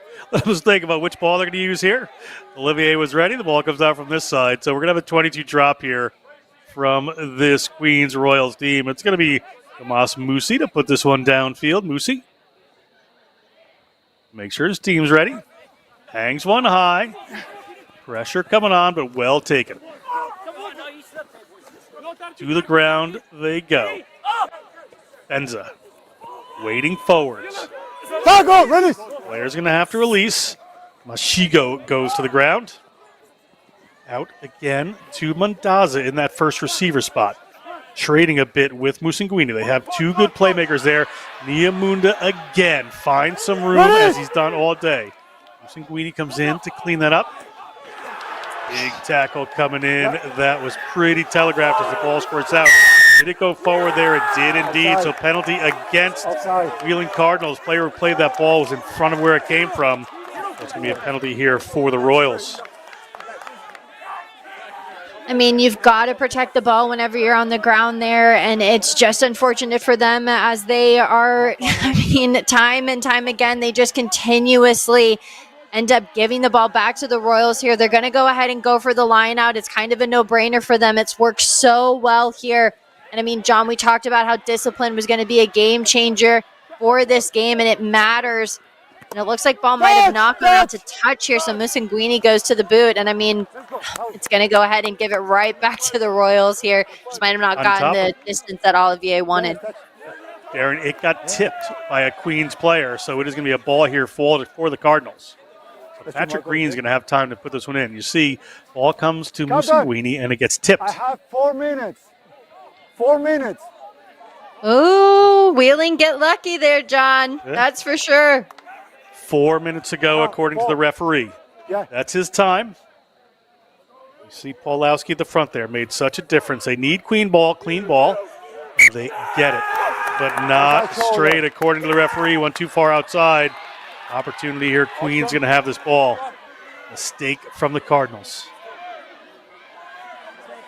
mistake about which ball they're going to use here. Olivier was ready. The ball comes out from this side. So we're going to have a 22 drop here from this Queens Royals team. It's going to be Tomas Musi to put this one downfield. Musi make sure his team's ready. Hangs one high. Pressure coming on, but well taken. To the ground they go. Benza waiting forwards. Player's going to have to release. Mashigo goes to the ground. Out again to Mondaza in that first receiver spot. Trading a bit with Musanguini. They have 2 good playmakers there. Niamunda again finds some room as he's done all day. Musanguini comes in to clean that up. Big tackle coming in. That was pretty telegraphed as the ball squirts out. Did it go forward there? It did indeed. So penalty against Wheeling Cardinals. Player who played that ball was in front of where it came from. That's going to be a penalty here for the Royals. I mean, you've got to protect the ball whenever you're on the ground there, and it's just unfortunate for them as they are, I mean, time and time again, they just continuously end up giving the ball back to the Royals here. They're going to go ahead and go for the line out. It's kind of a no-brainer for them. It's worked so well here. And I mean, John, we talked about how discipline was going to be a game changer for this game, and it matters. And it looks like ball might have not gone out to touch here, so Musanguini goes to the boot. And I mean, it's going to go ahead and give it right back to the Royals here. Just might have not gotten the distance that Olivier wanted. Darren, it got tipped by a Queens player, so it is going to be a ball here for the Cardinals. So Patrick Green's going to have time to put this one in. You see, ball comes to Musanguini, and it gets tipped. I have 4 minutes. 4 minutes. Ooh, Wheeling get lucky there, John. Yeah. That's for sure. 4 minutes ago, according to the referee. Yeah. That's his time. You see Paulowski at the front there. Made such a difference. They need clean ball. And they get it. But not straight, according to the referee. Went too far outside. Opportunity here. Queen's going to have this ball. Mistake from the Cardinals.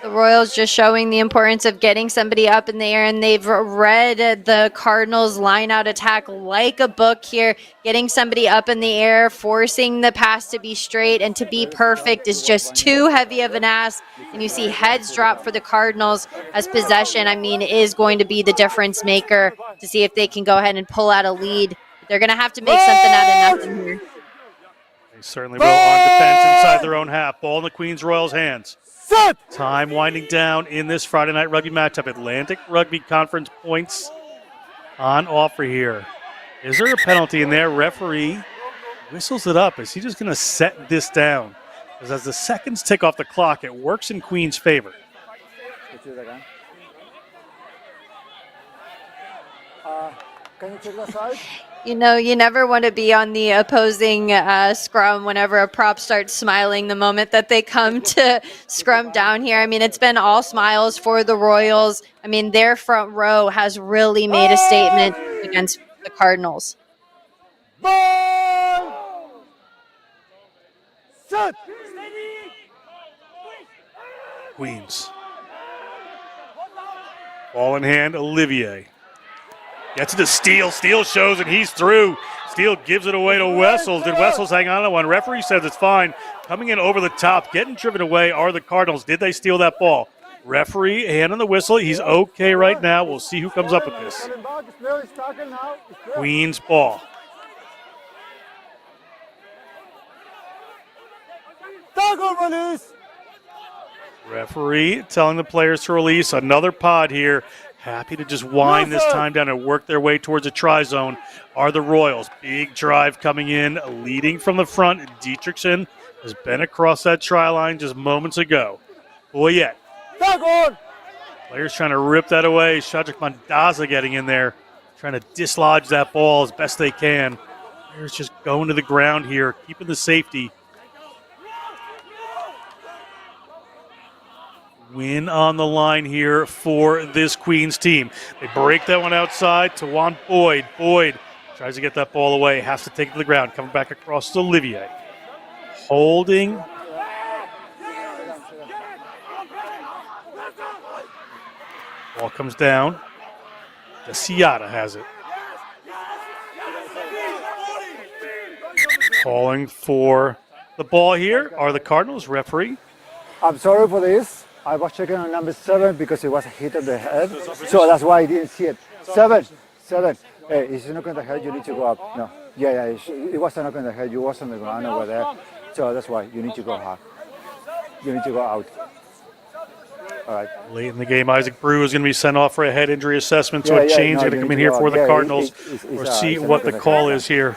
The Royals just showing the importance of getting somebody up in the air, and they've read the Cardinals line-out attack like a book here. Getting somebody up in the air, forcing the pass to be straight and to be perfect is just too heavy of an ask. And you see heads drop for the Cardinals as possession, I mean, is going to be the difference maker to see if they can go ahead and pull out a lead. They're going to have to make something out of nothing here. They certainly will on defense inside their own half. Ball in the Queens Royals' hands. Time winding down in this Friday Night Rugby matchup. Atlantic Rugby Conference points on offer here. Is there a penalty in there? Referee whistles it up. Is he just going to set this down? Because as the seconds tick off the clock, it works in Queens' favor. Can you check that side? You know, you never want to be on the opposing scrum whenever a prop starts smiling the moment that they come to scrum down here. I mean, it's been all smiles for the Royals. I mean, their front row has really made a statement against the Cardinals. Set. Queens. Ball in hand, Olivier. Gets it to Steele. Steele shows and he's through. Steele gives it away to Wessels. Did Wessels hang on to one? Referee says it's fine. Coming in over the top, getting driven away are the Cardinals. Did they steal that ball? Referee, hand on the whistle. He's okay right now. We'll see who comes up with this. Queens ball. Referee telling the players to release. Another pod here. Happy to just wind this time down and work their way towards a try zone are the Royals. Big drive coming in, leading from the front. Dietrichson has been across that try line just moments ago. Boyette. Players trying to rip that away. Shadrik Mandaza getting in there, trying to dislodge that ball as best they can. Players just going to the ground here, keeping the safety. Win on the line here for this Queens team. They break that one outside to Juan Boyd. Boyd tries to get that ball away, has to take it to the ground, coming back across to Olivier. Holding. Ball comes down. Ciata has it. Calling for the ball here are the Cardinals. Referee. I'm sorry for this. I was checking on number 7 because it was a hit on the head. So that's why I didn't see it. 7. Hey, it's not on the head, you need to go up. No. Yeah, it wasn't on the head, you was on the ground over there. So that's why you need to go hard. You need to go out. All right. Late in the game, Isaac Brew is going to be sent off for a head injury assessment, so a change is going to come in here for the Cardinals. We'll see what the call is here.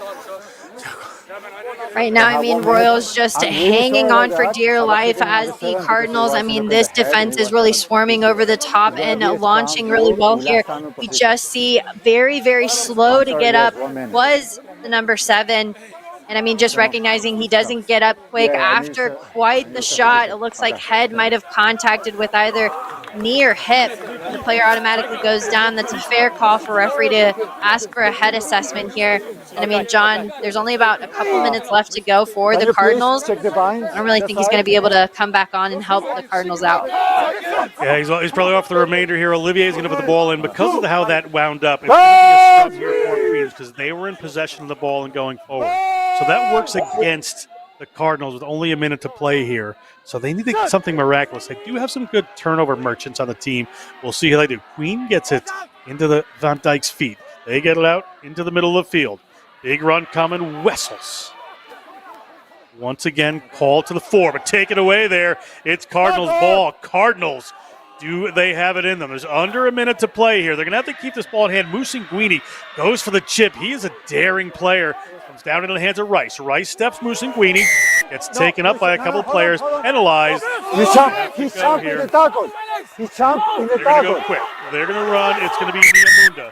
Right now, I mean, Royals just hanging on for dear life as the Cardinals. I mean, this defense is really swarming over the top and launching really well here. We just see very, very slow to get up was the number 7. And I mean, just recognizing he doesn't get up quick after quite the shot. It looks like head might have contacted with either knee or hip. The player automatically goes down. That's a fair call for referee to ask for a head assessment here. And I mean, John, there's only about a couple minutes left to go for the Cardinals. I don't really think he's going to be able to come back on and help the Cardinals out. Yeah, he's probably off the remainder here. Olivier is going to put the ball in. Because of how that wound up, it's going to be a scrum here for Queens because they were in possession of the ball and going forward. So that works against the Cardinals with only a minute to play here. So they need to get something miraculous. They do have some good turnover merchants on the team. We'll see how they do. Queen gets it into the Van Dijk's feet. They get it out into the middle of the field. Big run coming, Wessels. Once again, call to the 4, but take it away there. It's Cardinals ball. Cardinals, do they have it in them? There's under a minute to play here. They're going to have to keep this ball in hand. Musinguini goes for the chip. He is a daring player. Comes down into the hands of Rice. Rice steps Musinguini. Gets taken up by a couple of players. Penalized. He jumped in the tackle. He jumped in the tackle. They're going to go quick. They're going to run. It's going to be Niamunda.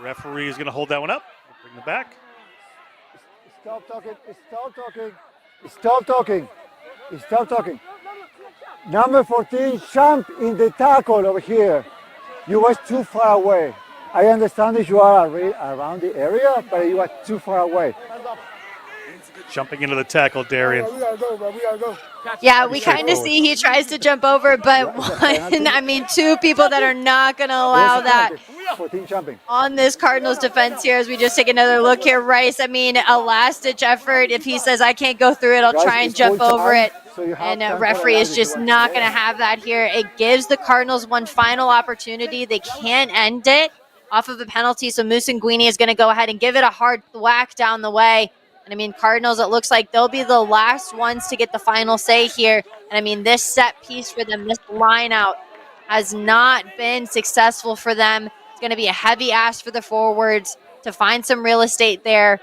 Referee is going to hold that one up. Bring it back. Stop talking. Stop talking. Stop talking. Stop talking. Number 14 jumped in the tackle over here. You were too far away. I understand that you are around the area, but you are too far away. Jumping into the tackle, Darian. Yeah, we kind of see he tries to jump over, but two people that are not going to allow that on this Cardinals defense here as we just take another look here. Rice, a last-ditch effort. If he says, I can't go through it, I'll try and jump over it. And referee is just not going to have that here. It gives the Cardinals one final opportunity. They can't end it off of a penalty, so Musinguini is going to go ahead and give it a hard whack down the way. And Cardinals, it looks like they'll be the last ones to get the final say here. And this set piece for them, this line out, has not been successful for them. It's going to be a heavy ask for the forwards to find some real estate there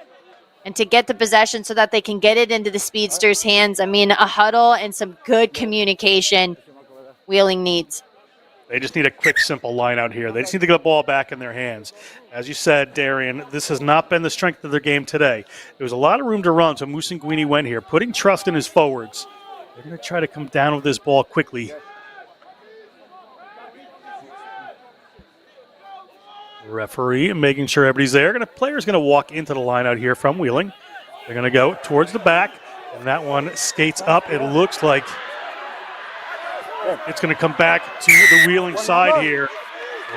and to get the possession so that they can get it into the speedsters' hands. A huddle and some good communication Wheeling needs. They just need a quick, simple line out here. They just need to get the ball back in their hands. As you said, Darian, this has not been the strength of their game today. There was a lot of room to run, so Musinguini went here, putting trust in his forwards. They're going to try to come down with this ball quickly. Referee making sure everybody's there. Player's going to walk into the line out here from Wheeling. They're going to go towards the back, and that one skates up. It looks like it's going to come back to the Wheeling side here.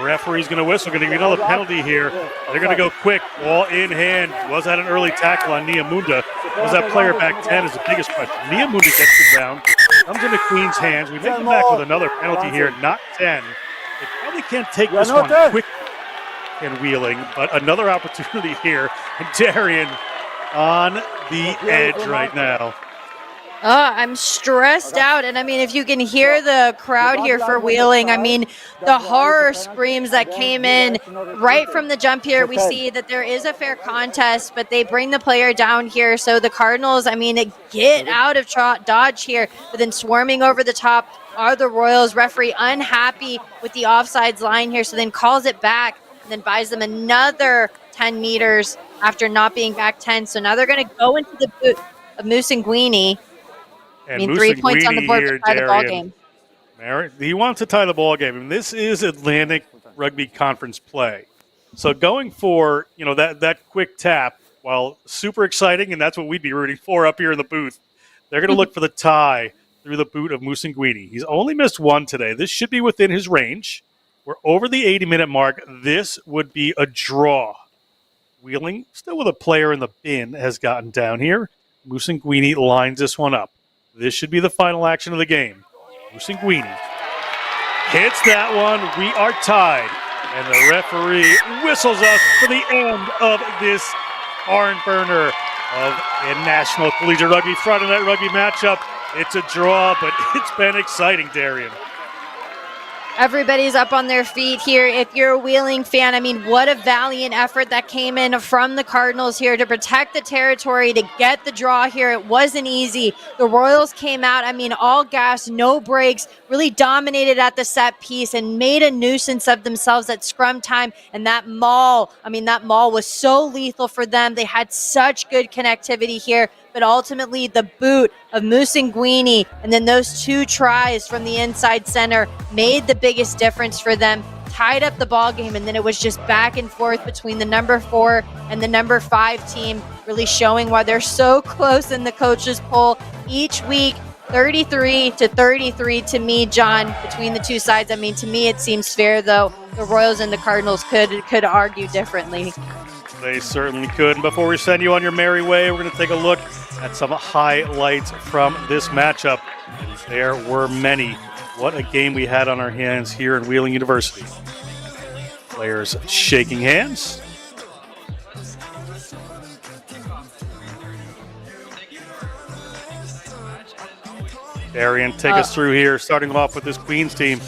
Referee's going to whistle. Going to give another penalty here. They're going to go quick. Ball in hand. Was that an early tackle on Niamunda? Was that player back 10 is the biggest question. Niamunda gets it down. Comes into Queen's hands. We may come back with another penalty here, not 10. They probably can't take this one quick in Wheeling, but another opportunity here. And Darian on the edge right now. I'm stressed out. And I mean, if you can hear the crowd here for Wheeling, I mean, the horror screams that came in right from the jump here. We see that there is a fair contest, but they bring the player down here. So the Cardinals, I mean, get out of dodge here, but then swarming over the top are the Royals. Referee unhappy with the offsides line here, so then calls it back and then buys them another 10 meters after not being back 10. So now they're going to go into the boot of Musinguini. I mean, 3 points on the board to tie the ball game. He wants to tie the ball game. And this is Atlantic Rugby Conference play. So going for, that quick tap, while super exciting, and that's what we'd be rooting for up here in the booth, they're going to look for the tie through the boot of Musinguini. He's only missed one today. This should be within his range. We're over the 80-minute mark. This would be a draw. Wheeling, still with a player in the bin, has gotten down here. Musinguini lines this one up. This should be the final action of the game. Musinguini hits that one. We are tied. And the referee whistles us for the end of this barn burner of a National Collegiate Rugby Friday Night Rugby matchup. It's a draw, but it's been exciting, Darian. Everybody's up on their feet here. If you're a Wheeling fan, I mean, what a valiant effort that came in from the Cardinals here to protect the territory, to get the draw here. It wasn't easy. The Royals came out, I mean, all gas, no breaks, really dominated at the set piece and made a nuisance of themselves at scrum time. And that maul was so lethal for them. They had such good connectivity here. But ultimately, the boot of Musinguini and then those two tries from the inside center made the biggest difference for them, tied up the ball game, and then it was just back and forth between the number 4 and the number 5 team, really showing why they're so close in the coaches' poll each week. 33-33 to me, John, between the two sides. I mean, to me, it seems fair, though. The Royals and the Cardinals could argue differently. They certainly could. And before we send you on your merry way, we're going to take a look at some highlights from this matchup. And there were many. What a game we had on our hands here in Wheeling University. Players shaking hands. Darian, take us through here, starting off with this Queens team.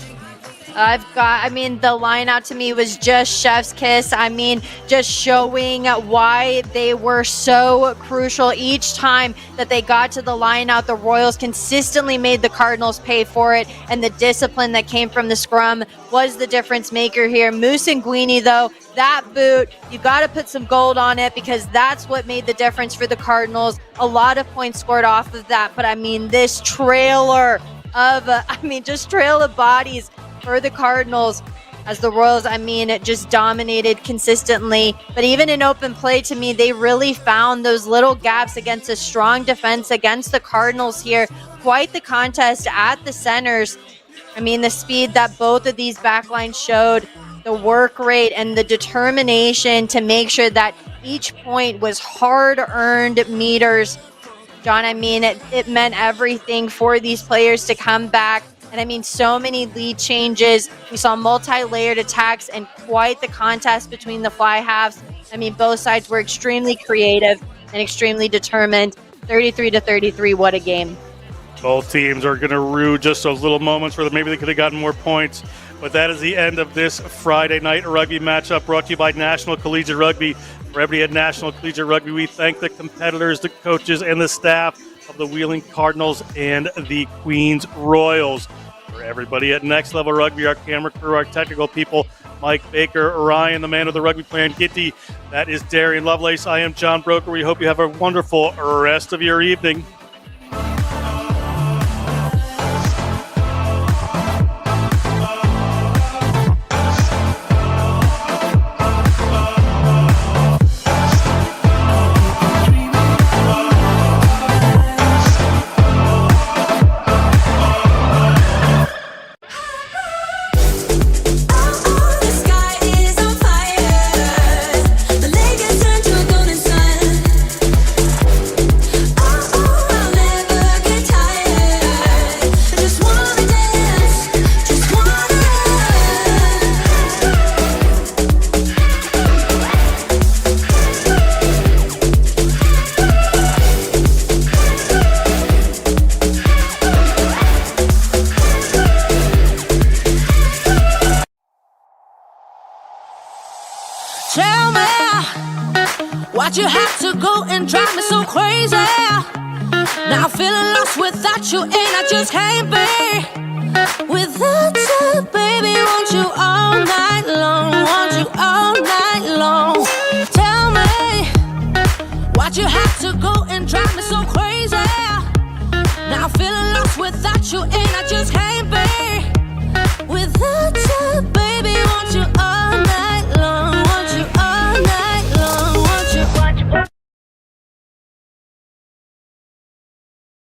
The line out to me was just chef's kiss. I mean, just showing why they were so crucial each time that they got to the line out. The Royals consistently made the Cardinals pay for it, and the discipline that came from the scrum was the difference maker here. Musinguini, though, that boot, you got to put some gold on it because that's what made the difference for the Cardinals. A lot of points scored off of that, but I mean, this trail of bodies for the Cardinals as the Royals, just dominated consistently. But even in open play, to me, they really found those little gaps against a strong defense against the Cardinals here. Quite the contest at the centers. I mean, the speed that both of these backlines showed, the work rate and the determination to make sure that each point was hard-earned meters. John, it meant everything for these players to come back. And so many lead changes. We saw multi-layered attacks and quite the contest between the fly halves. Both sides were extremely creative and extremely determined. 33-33, what a game. Both teams are going to rue just those little moments where maybe they could have gotten more points. But that is the end of this Friday night rugby matchup brought to you by National Collegiate Rugby. For everybody at National Collegiate Rugby, we thank the competitors, the coaches, and the staff of the Wheeling Cardinals and the Queens Royals. For For everybody at Next Level Rugby, our camera crew, our technical people, Mike Baker, Ryan, the man of the rugby plan, Gitty, that is Darian Lovelace. I am John Broker. We hope you have a wonderful rest of your evening. Tell me why'd you have to go and drive me so crazy? Now I'm feeling lost without you, and I just can't be without you, baby. Want you all night long, want you all night long. Tell me why'd you have to go and drive me so crazy? Now I'm feeling lost without you, and I just can't be.